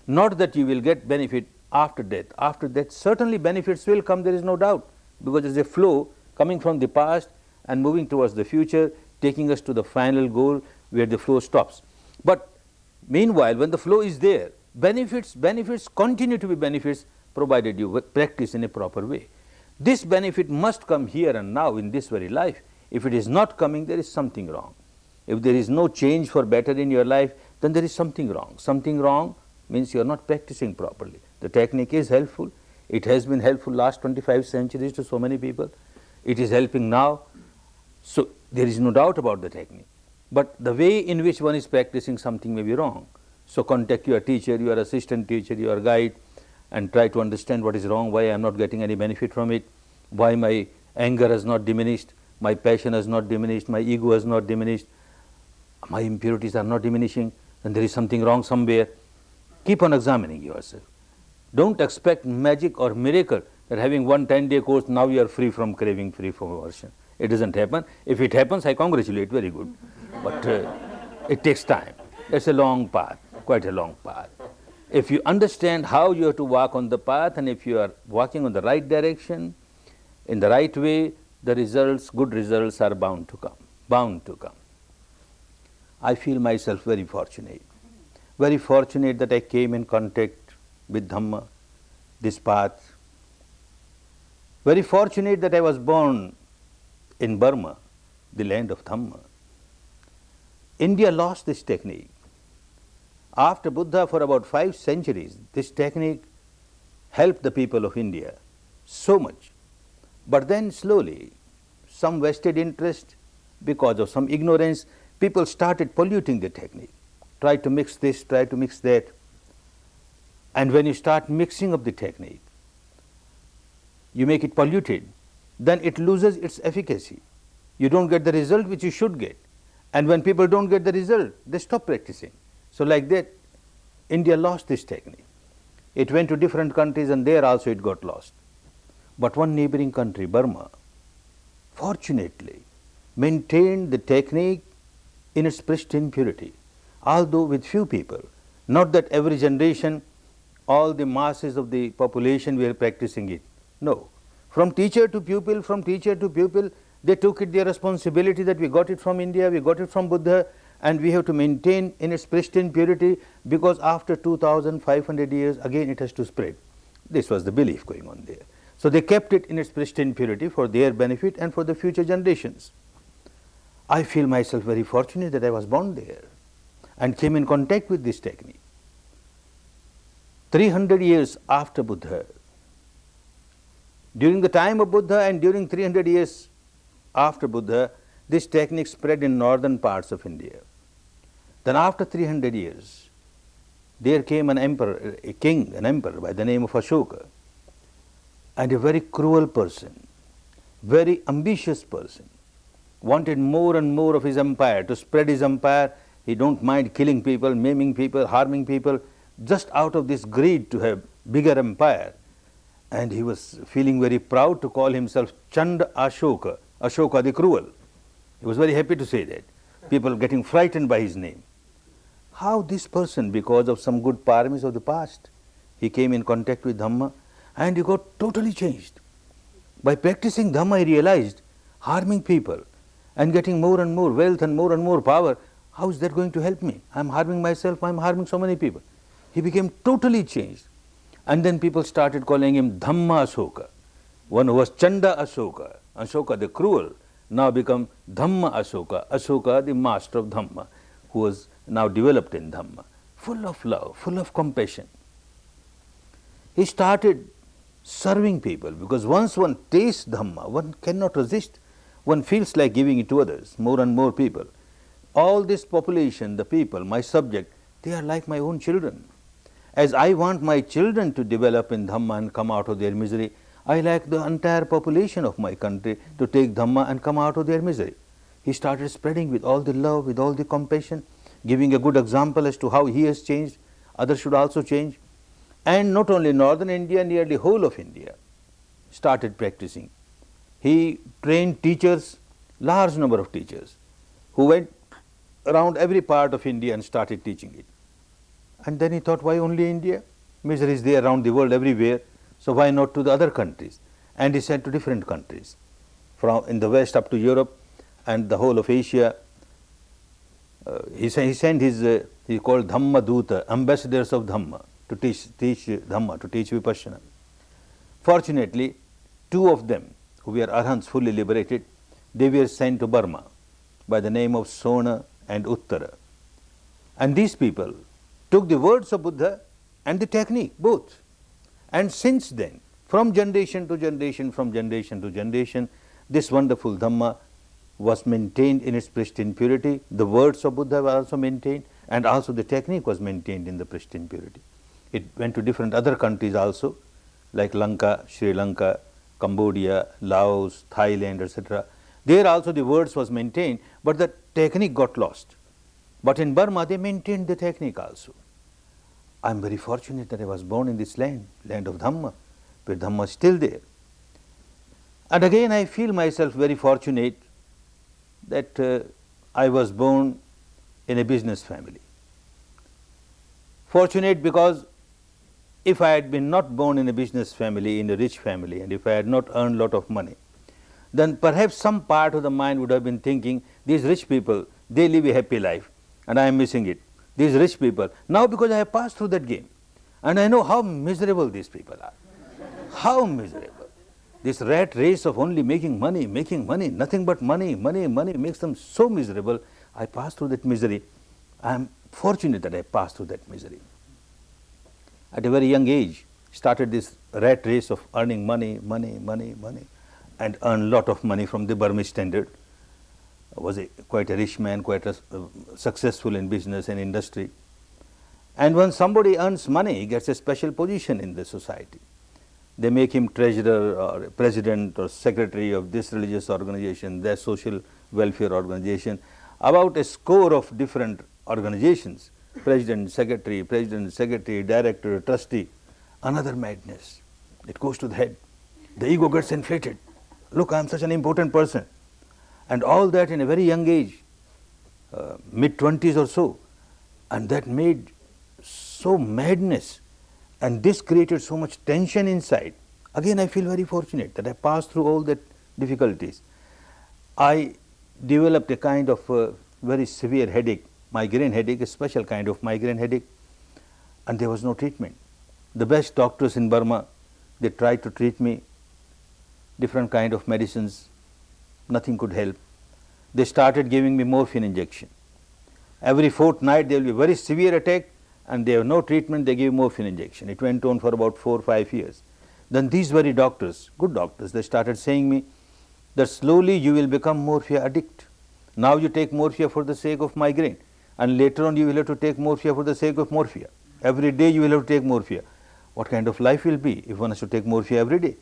Speaker 1: Not that you will get benefit after death. After death certainly benefits will come, there is no doubt, because there is a flow coming from the past and moving towards the future, taking us to the final goal where the flow stops. But meanwhile, when the flow is there, benefits continue to be benefits provided you practice in a proper way. This benefit must come here and now in this very life. If it is not coming, there is something wrong. If there is no change for better in your life, then there is something wrong. Something wrong means you are not practicing properly. The technique is helpful. It has been helpful last 25 centuries to so many people. It is helping now. So there is no doubt about the technique. But the way in which one is practicing something may be wrong. So contact your teacher, your assistant teacher, your guide, and try to understand what is wrong, why I am not getting any benefit from it, why my anger has not diminished, my passion has not diminished, my ego has not diminished, my impurities are not diminishing, and there is something wrong somewhere. Keep on examining yourself. Don't expect magic or miracle that having one 10-day course, now you are free from craving, free from aversion. It doesn't happen. If it happens, I congratulate, very good. But it takes time. It's a long path, quite a long path. If you understand how you have to walk on the path, and if you are walking on the right direction, in the right way, the results, good results are bound to come, bound to come. I feel myself very fortunate that I came in contact with Dhamma, this path. Very fortunate that I was born in Burma, the land of Dhamma. India lost this technique. After Buddha, for about 5 centuries, this technique helped the people of India so much. But then slowly, some vested interest, because of some ignorance, people started polluting the technique. Try to mix this, try to mix that. And when you start mixing up the technique, you make it polluted, then it loses its efficacy. You don't get the result which you should get. And when people don't get the result, they stop practicing. So like that, India lost this technique. It went to different countries and there also it got lost. But one neighboring country, Burma, fortunately maintained the technique in its pristine purity, although with few people. Not that every generation, all the masses of the population were practicing it. No. From teacher to pupil, they took it their responsibility that we got it from India, we got it from Buddha, and we have to maintain in its pristine purity, because after 2500 years again it has to spread. This was the belief going on there. So they kept it in its pristine purity for their benefit and for the future generations. I feel myself very fortunate that I was born there and came in contact with this technique. 300 years after Buddha, during the time of Buddha and during 300 years after Buddha, this technique spread in northern parts of India. Then after 300 years, there came an emperor, a king, an emperor by the name of Ashoka, and a very cruel person, very ambitious person, wanted more and more of his empire, to spread his empire. He don't mind killing people, maiming people, harming people, just out of this greed to have bigger empire. And he was feeling very proud to call himself Chanda Ashoka, Ashoka the cruel. He was very happy to say that. People getting frightened by his name. How this person, because of some good paramis of the past, he came in contact with Dhamma and he got totally changed. By practicing Dhamma, he realized harming people and getting more and more wealth and more power, how is that going to help me? I am harming myself, I am harming so many people. He became totally changed. And then people started calling him Dhamma Ashoka. One who was Chanda Ashoka, Ashoka the cruel, now become Dhamma Ashoka, Ashoka the master of Dhamma, who was now developed in Dhamma, full of love, full of compassion. He started serving people, because once one tastes Dhamma, one cannot resist. One feels like giving it to others, more and more people. All this population, the people, my subject, they are like my own children. As I want my children to develop in Dhamma and come out of their misery, I like the entire population of my country to take Dhamma and come out of their misery. He started spreading with all the love, with all the compassion, giving a good example as to how he has changed. Others should also change. And not only northern India, nearly whole of India started practicing. He trained teachers, large number of teachers, who went around every part of India and started teaching it. And then he thought, why only India? Misery is there around the world, everywhere, so why not to the other countries? And he sent to different countries, from in the west up to Europe and the whole of Asia. He sent his, he called Dhamma Duta, ambassadors of Dhamma, to teach Dhamma, to teach Vipassana. Fortunately, two of them, who were Arhants fully liberated, they were sent to Burma by the name of Sona and Uttara. And these people took the words of Buddha and the technique, both. And since then, from generation to generation, from generation to generation, this wonderful Dhamma was maintained in its pristine purity. The words of Buddha were also maintained, and also the technique was maintained in the pristine purity. It went to different other countries also, like Lanka, Sri Lanka, Cambodia, Laos, Thailand, etc. There also the words was maintained, but the technique got lost. But in Burma, they maintained the technique also. I am very fortunate that I was born in this land, land of Dhamma, where Dhamma is still there. And again, I feel myself very fortunate that I was born in a business family. Fortunate because if I had been not born in a business family, in a rich family, and if I had not earned a lot of money, then perhaps some part of the mind would have been thinking, these rich people, they live a happy life, and I am missing it. These rich people, now because I have passed through that game, and I know how miserable these people are. How miserable. This rat race of only making money, nothing but money makes them so miserable. I passed through that misery. I am fortunate that I passed through that misery. At a very young age, started this rat race of earning money, and earned a lot of money from the Burmese standard. Was quite a rich man, quite successful in business and industry. And when somebody earns money, he gets a special position in the society. They make him treasurer or president or secretary of this religious organization, that social welfare organization, about a score of different organizations, president, secretary, director, trustee. Another madness. It goes to the head. The ego gets inflated. Look, I am such an important person. And all that in a very young age, mid-20s or so. And that made so madness, and this created so much tension inside. Again, I feel very fortunate that I passed through all that difficulties. I developed a kind of very severe headache, migraine headache, a special kind of migraine headache, and there was no treatment. The best doctors in Burma, they tried to treat me, different kind of medicines, nothing could help. They started giving me morphine injection. Every fortnight there will be a very severe attack, and they have no treatment, they give morphine injection. It went on for about 4 or 5 years. Then these very doctors, good doctors, they started saying me that slowly you will become morphia addict. Now you take morphia for the sake of migraine, and later on you will have to take morphia for the sake of morphia. Every day you will have to take morphia. What kind of life will be if one has to take morphia every day?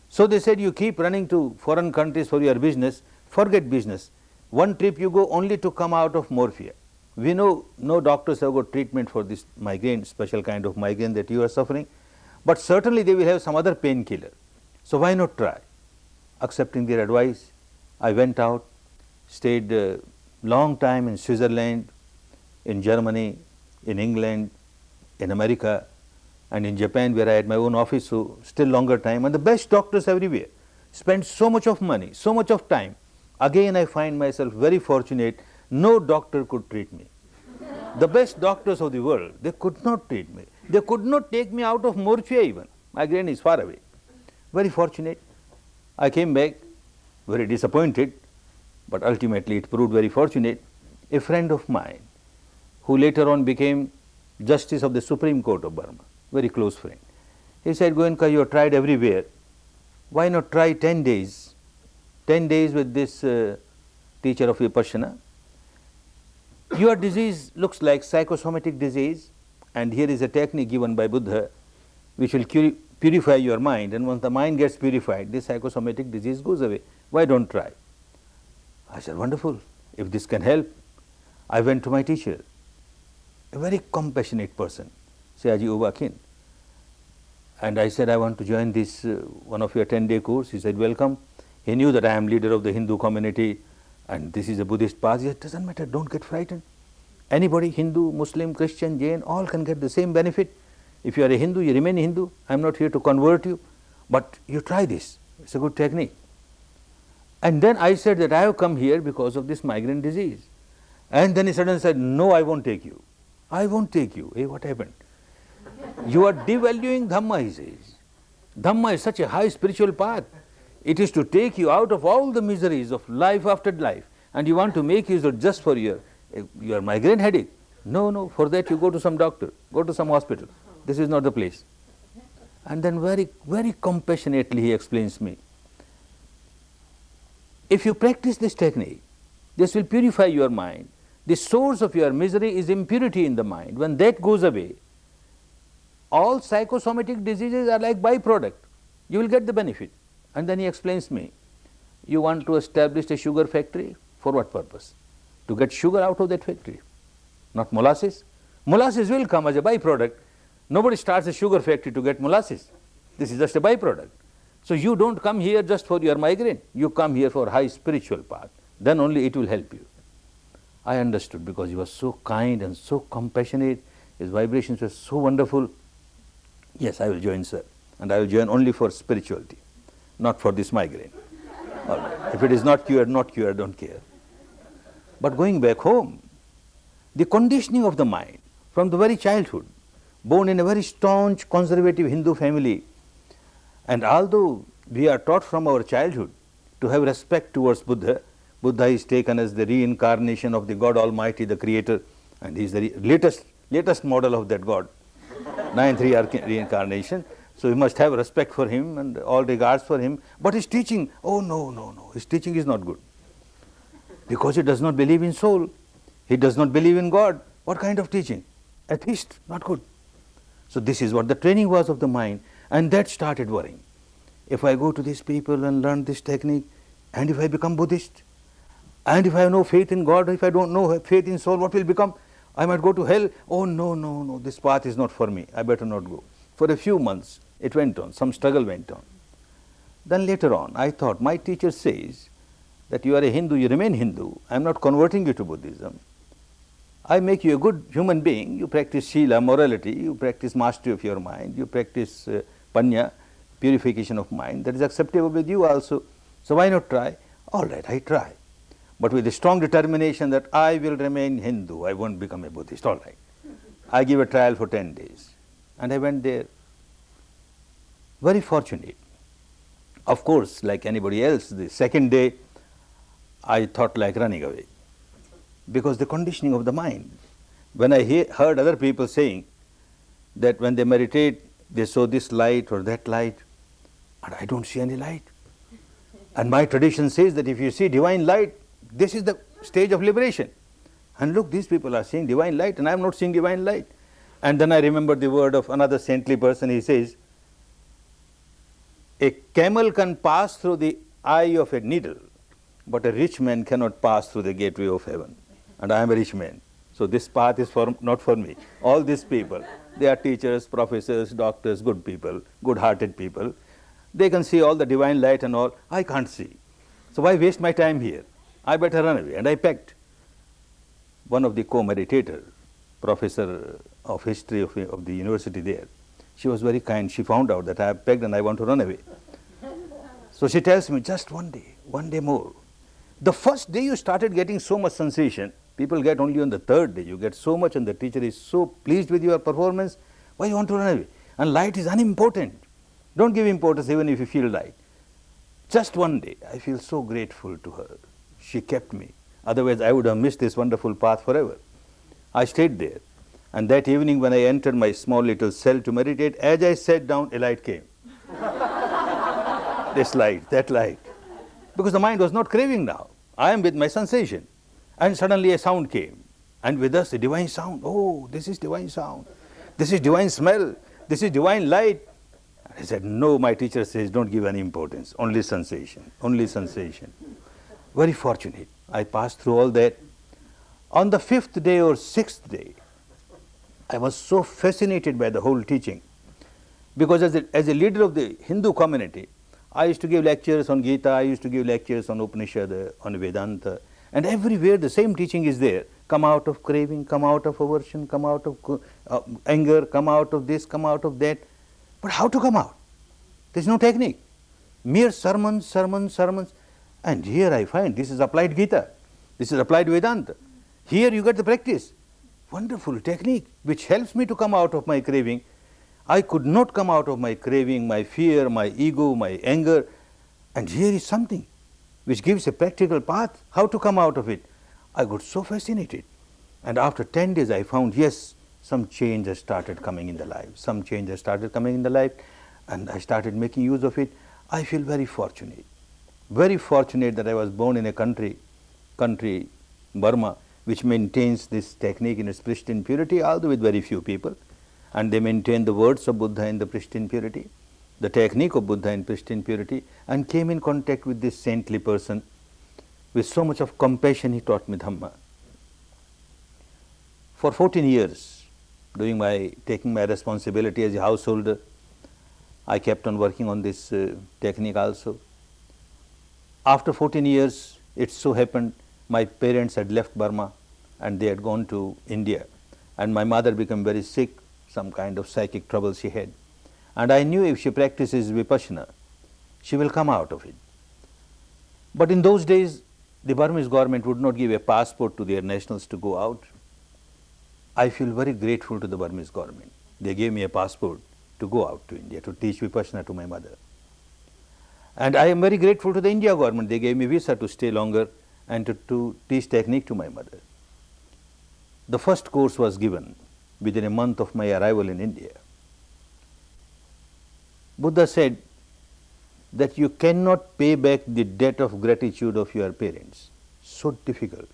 Speaker 1: So they said, you keep running to foreign countries for your business, forget business. One trip you go only to come out of morphia. We know no doctors have got treatment for this migraine, special kind of migraine that you are suffering, but certainly they will have some other painkiller. So why not try? Accepting their advice, I went out, stayed a long time in Switzerland, in Germany, in England, in America, and in Japan, where I had my own office, so still longer time, and the best doctors everywhere. Spent so much of money, so much of time. Again, I find myself very fortunate. No doctor could treat me. The best doctors of the world, they could not treat me. They could not take me out of morphia even. Migraine is far away. Very fortunate. I came back, very disappointed, but ultimately it proved very fortunate. A friend of mine, who later on became Justice of the Supreme Court of Burma, very close friend, He said, Goenka, you have tried everywhere. Why not try 10 days? 10 days with this teacher of Vipassana. Your disease looks like psychosomatic disease, and here is a technique given by Buddha which will purify your mind, and once the mind gets purified, this psychosomatic disease goes away. Why don't try? I said, wonderful, if this can help. I went to my teacher, a very compassionate person, Sayaji Ubakin, and I said, I want to join this one of your 10-day course. He said, welcome. He knew that I am leader of the Hindu community and this is a Buddhist path. He said, doesn't matter, don't get frightened. Anybody, Hindu, Muslim, Christian, Jain, all can get the same benefit. If you are a Hindu, you remain Hindu. I am not here to convert you, but you try this. It's a good technique. And then I said that I have come here because of this migraine disease. And then he suddenly said, no, I won't take you. I won't take you. Hey, what happened? You are devaluing Dhamma, he says. Dhamma is such a high spiritual path. It is to take you out of all the miseries of life after life, and you want to make use of just for your migraine headache. No, no, for that you go to some doctor, go to some hospital. This is not the place. And then very, very compassionately he explains me, if you practice this technique, this will purify your mind. The source of your misery is impurity in the mind. When that goes away, all psychosomatic diseases are like byproduct. You will get the benefit. And then he explains me, you want to establish a sugar factory? For what purpose? To get sugar out of that factory, not molasses. Molasses will come as a byproduct. Nobody starts a sugar factory to get molasses. This is just a byproduct. So you don't come here just for your migraine. You come here for high spiritual path. Then only it will help you. I understood because he was so kind and so compassionate. His vibrations were so wonderful. Yes, I will join, sir. And I will join only for spirituality, not for this migraine. All right. If it is not cured, don't care. But going back home, the conditioning of the mind from the very childhood, born in a very staunch conservative Hindu family, and although we are taught from our childhood to have respect towards Buddha, Buddha is taken as the reincarnation of the God Almighty, the Creator, and he is the latest model of that God, ninth reincarnation. So we must have respect for him and all regards for him. But his teaching, oh no, his teaching is not good. Because he does not believe in soul. He does not believe in God. What kind of teaching? Atheist, not good. So this is what the training was of the mind, and that started worrying. If I go to these people and learn this technique, and if I become Buddhist, and if I have no faith in God, if I don't know faith in soul, what will become? I might go to hell. Oh no, this path is not for me. I better not go. For a few months, it went on, some struggle went on. Then later on, I thought, my teacher says that you are a Hindu, you remain Hindu. I am not converting you to Buddhism. I make you a good human being. You practice Shila, morality, you practice mastery of your mind, you practice Panya, purification of mind. That is acceptable with you also. So why not try? All right, I try. But with a strong determination that I will remain Hindu, I won't become a Buddhist. All right. I give a trial for 10 days. And I went there. Very fortunate. Of course, like anybody else, the second day, I thought like running away. Because the conditioning of the mind. When I heard other people saying that when they meditate, they saw this light or that light, and I don't see any light. And my tradition says that if you see divine light, this is the stage of liberation. And look, these people are seeing divine light and I am not seeing divine light. And then I remember the word of another saintly person. He says, a camel can pass through the eye of a needle, but a rich man cannot pass through the gateway of heaven. And I am a rich man. So this path is not for me. All these people, they are teachers, professors, doctors, good people, good-hearted people. They can see all the divine light and all. I can't see. So why waste my time here? I better run away. And I packed. One of the co-meditators, professor of history of the university there, she was very kind. She found out that I have packed and I want to run away. So she tells me, just one day more. The first day you started getting so much sensation, people get only on the third day. You get so much and the teacher is so pleased with your performance, why you want to run away? And light is unimportant. Don't give importance even if you feel light. Just one day, I feel so grateful to her. She kept me. Otherwise, I would have missed this wonderful path forever. I stayed there. And that evening when I entered my small little cell to meditate, as I sat down, a light came. This light, that light. Because the mind was not craving now. I am with my sensation. And suddenly a sound came. And with us a divine sound. Oh, this is divine sound. This is divine smell. This is divine light. I said, no, my teacher says, don't give any importance. Only sensation. Only sensation. Very fortunate. I passed through all that. On the 5th day or 6th day, I was so fascinated by the whole teaching. Because as a leader of the Hindu community, I used to give lectures on Gita, I used to give lectures on Upanishad, on Vedanta, and everywhere the same teaching is there. Come out of craving, come out of aversion, come out of anger, come out of this, come out of that. But how to come out? There is no technique. Mere sermons, sermons, sermons. And here I find this is applied Gita, this is applied Vedanta. Here you get the practice. Wonderful technique which helps me to come out of my craving. I could not come out of my craving, my fear, my ego, my anger. And here is something which gives a practical path, how to come out of it. I got so fascinated. And after 10 days I found, yes, some change has started coming in the life. Some change has started coming in the life. And I started making use of it. I feel very fortunate that I was born in a country, Burma, which maintains this technique in its pristine purity, although with very few people. And they maintain the words of Buddha in the pristine purity, the technique of Buddha in pristine purity, and came in contact with this saintly person. With so much of compassion, he taught me Dhamma. For 14 years, taking my responsibility as a householder, I kept on working on this technique also. After 14 years, it so happened my parents had left Burma and they had gone to India. And my mother became very sick, some kind of psychic trouble she had. And I knew if she practices Vipassana, she will come out of it. But in those days, the Burmese government would not give a passport to their nationals to go out. I feel very grateful to the Burmese government. They gave me a passport to go out to India, to teach Vipassana to my mother. And I am very grateful to the India government. They gave me visa to stay longer and to teach technique to my mother. The first course was given within a month of my arrival in India. Buddha said that you cannot pay back the debt of gratitude of your parents. So difficult.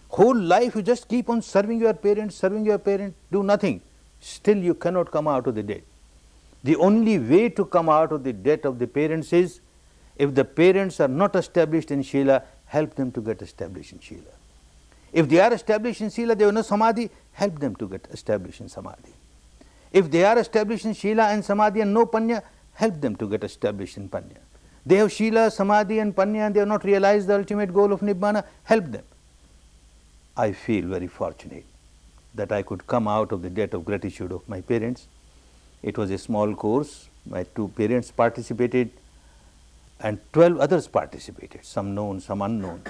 Speaker 1: Whole life you just keep on serving your parents, do nothing. Still you cannot come out of the debt. The only way to come out of the debt of the parents is, if the parents are not established in Shila, help them to get established in Shila. If they are established in Shila, they have no Samadhi, help them to get established in Samadhi. If they are established in Shila and Samadhi and no Panya, help them to get established in Panya. They have Shila, Samadhi and Panya and they have not realized the ultimate goal of Nibbana, help them. I feel very fortunate that I could come out of the debt of gratitude of my parents. It was a small course. My 2 parents participated and 12 others participated, some known, some unknown.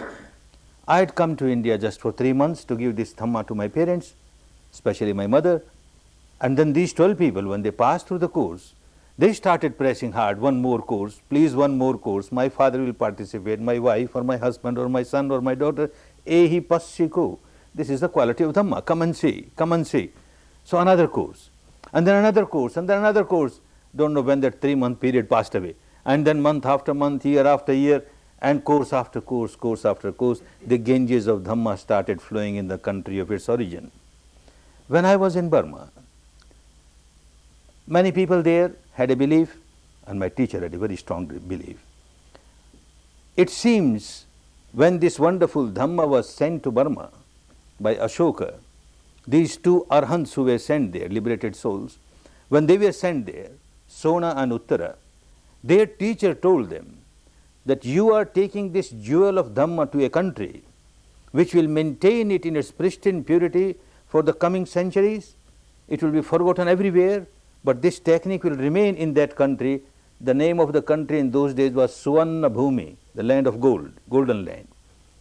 Speaker 1: I had come to India just for 3 months to give this Dhamma to my parents, especially my mother. And then these 12 people, when they passed through the course, they started pressing hard, one more course, please one more course, my father will participate, my wife or my husband or my son or my daughter, ehi passiko. This is the quality of Dhamma, come and see, come and see. So another course. And then another course, and then another course. Don't know when that 3-month period passed away. And then month after month, year after year, and course after course, course after course, the Ganges of Dhamma started flowing in the country of its origin. When I was in Burma, many people there had a belief, and my teacher had a very strong belief. It seems when this wonderful Dhamma was sent to Burma by Ashoka, these 2 Arhants who were sent there, liberated souls, when they were sent there, Sona and Uttara, their teacher told them that you are taking this jewel of Dhamma to a country which will maintain it in its pristine purity for the coming centuries. It will be forgotten everywhere, but this technique will remain in that country. The name of the country in those days was Suvarna Bhumi, the land of gold, golden land.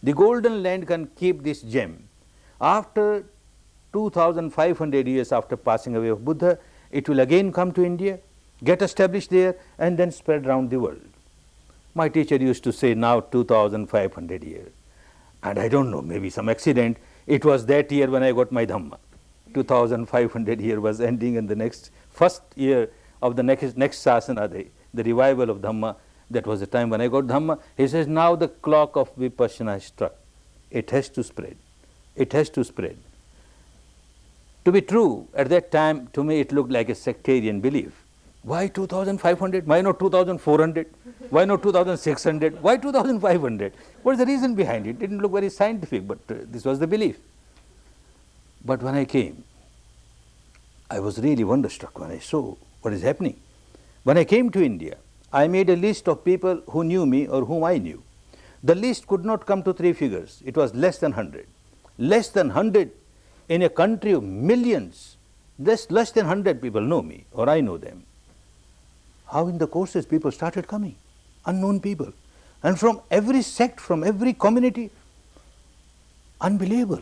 Speaker 1: The golden land can keep this gem. After 2500 years after passing away of Buddha, it will again come to India, get established there, and then spread around the world. My teacher used to say now 2500 years. And I don't know, maybe some accident, it was that year when I got my Dhamma. 2500 year was ending, and the first year of the next sasana, the revival of Dhamma, that was the time when I got Dhamma. He says, now the clock of Vipassana is struck. It has to spread. It has to spread. To be true, at that time, to me it looked like a sectarian belief. Why 2500? Why not 2400? Why not 2600? Why 2500? What is the reason behind it? It didn't look very scientific, but this was the belief. But when I came, I was really wonderstruck when I saw what is happening. When I came to India, I made a list of people who knew me or whom I knew. The list could not come to 3 figures. It was less than 100. Less than 100 in a country of millions. Less than 100 people know me or I know them. How in the courses people started coming, unknown people. And from every sect, from every community, unbelievable.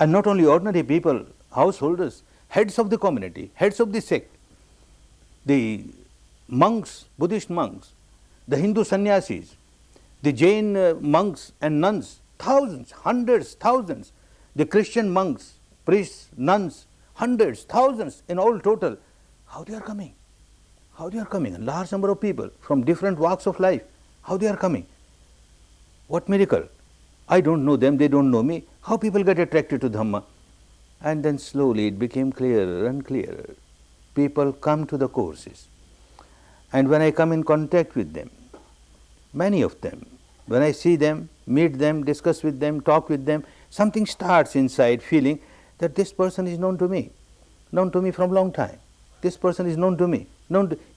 Speaker 1: And not only ordinary people, householders, heads of the community, heads of the sect, the monks, Buddhist monks, the Hindu sannyasis, the Jain monks and nuns, thousands, hundreds, thousands, the Christian monks, priests, nuns, hundreds, thousands in all total. How they are coming? How they are coming? A large number of people from different walks of life. How they are coming? What miracle? I don't know them, they don't know me. How people get attracted to Dhamma? And then slowly it became clearer and clearer. People come to the courses. And when I come in contact with them, many of them, when I see them, meet them, discuss with them, talk with them, something starts inside feeling that this person is known to me from long time. This person is known to me.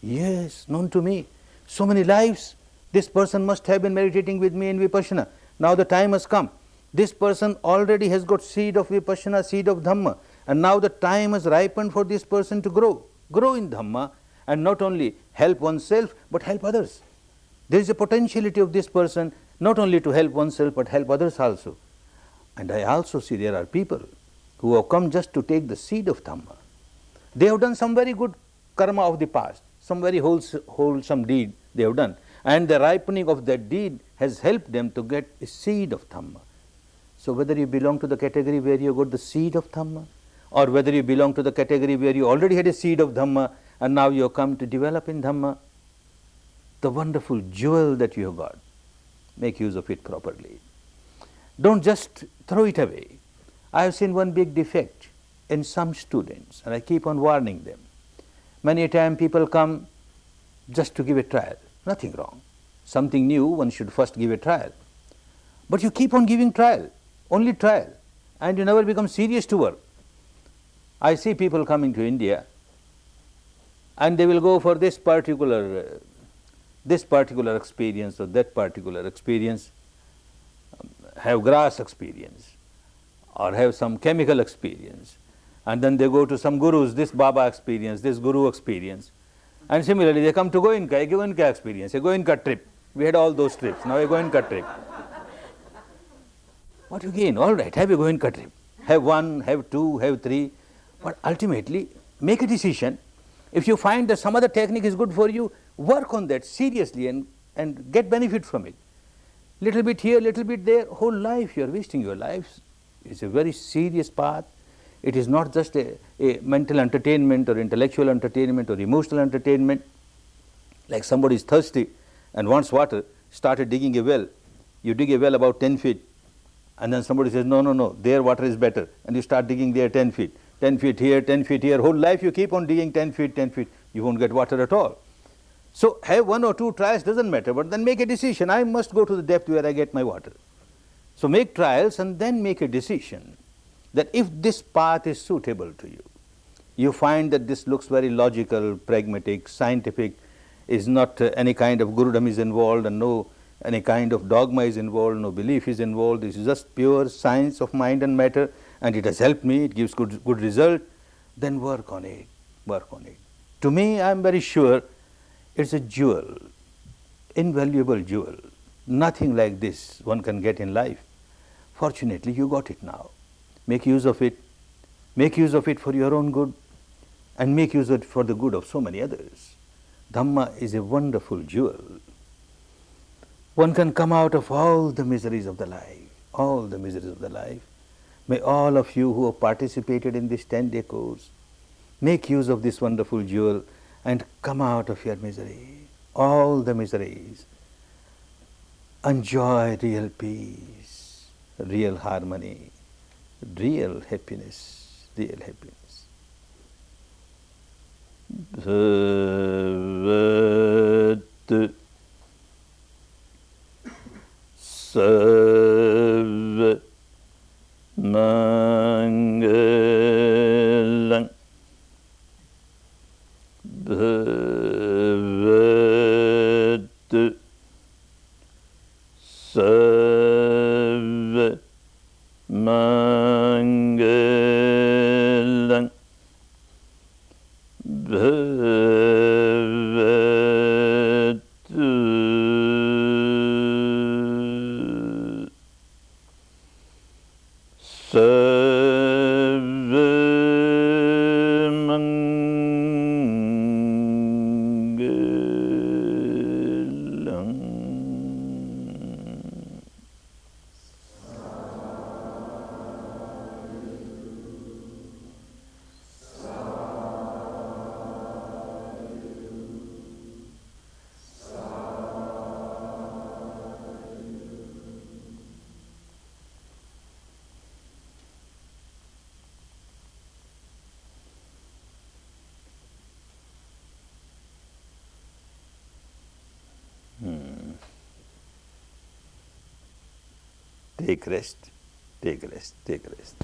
Speaker 1: Yes, known to me. So many lives. This person must have been meditating with me in Vipassana. Now the time has come. This person already has got seed of Vipassana, seed of Dhamma. And now the time has ripened for this person to grow in Dhamma, and not only help oneself, but help others. There is a potentiality of this person not only to help oneself, but help others also. And I also see there are people who have come just to take the seed of Dhamma. They have done some very good karma of the past, some very wholesome deed they have done. And the ripening of that deed has helped them to get a seed of Dhamma. So whether you belong to the category where you got the seed of Dhamma, or whether you belong to the category where you already had a seed of Dhamma and now you have come to develop in Dhamma, the wonderful jewel that you have got, make use of it properly. Don't just throw it away. I have seen one big defect in some students, and I keep on warning them. Many a time people come just to give a trial. Nothing wrong. Something new, one should first give a trial. But you keep on giving trial, only trial, and you never become serious to work. I see people coming to India, and they will go for this particular experience or that particular experience, have grass experience or have some chemical experience, and then they go to some gurus, this Baba experience, this Guru experience, and similarly they come to Goenka experience, a Goenka trip. We had all those trips, now a Goenka trip. What you gain? All right, have a Goenka trip. Have 1, have 2, have 3, but ultimately make a decision. If you find that some other technique is good for you, work on that seriously and get benefit from it. Little bit here, little bit there, whole life you are wasting your lives. It's a very serious path. It is not just a mental entertainment or intellectual entertainment or emotional entertainment. Like somebody is thirsty and wants water, started digging a well. You dig a well about 10 feet, and then somebody says, no, their water is better, and you start digging there 10 feet. 10 feet here, 10 feet here, whole life you keep on digging 10 feet, you won't get water at all. So have 1 or 2 trials, doesn't matter, but then make a decision. I must go to the depth where I get my water. So make trials and then make a decision that if this path is suitable to you, you find that this looks very logical, pragmatic, scientific, is not any kind of gurudom is involved and no any kind of dogma is involved, no belief is involved, this is just pure science of mind and matter, and it has helped me, it gives good result, then work on it. To me, I am very sure it's a jewel, invaluable jewel. Nothing like this one can get in life. Fortunately, you got it now. Make use of it for your own good, and make use of it for the good of so many others. Dhamma is a wonderful jewel. One can come out of all the miseries of the life, May all of you who have participated in this 10-day course make use of this wonderful jewel and come out of your misery, all the miseries. Enjoy real peace, real harmony, real happiness, real happiness. Bhavat Sarva Mangalang Bhavat Sarva Mangalang Bhavat Sarva Mangalam. Take rest, take rest, take rest.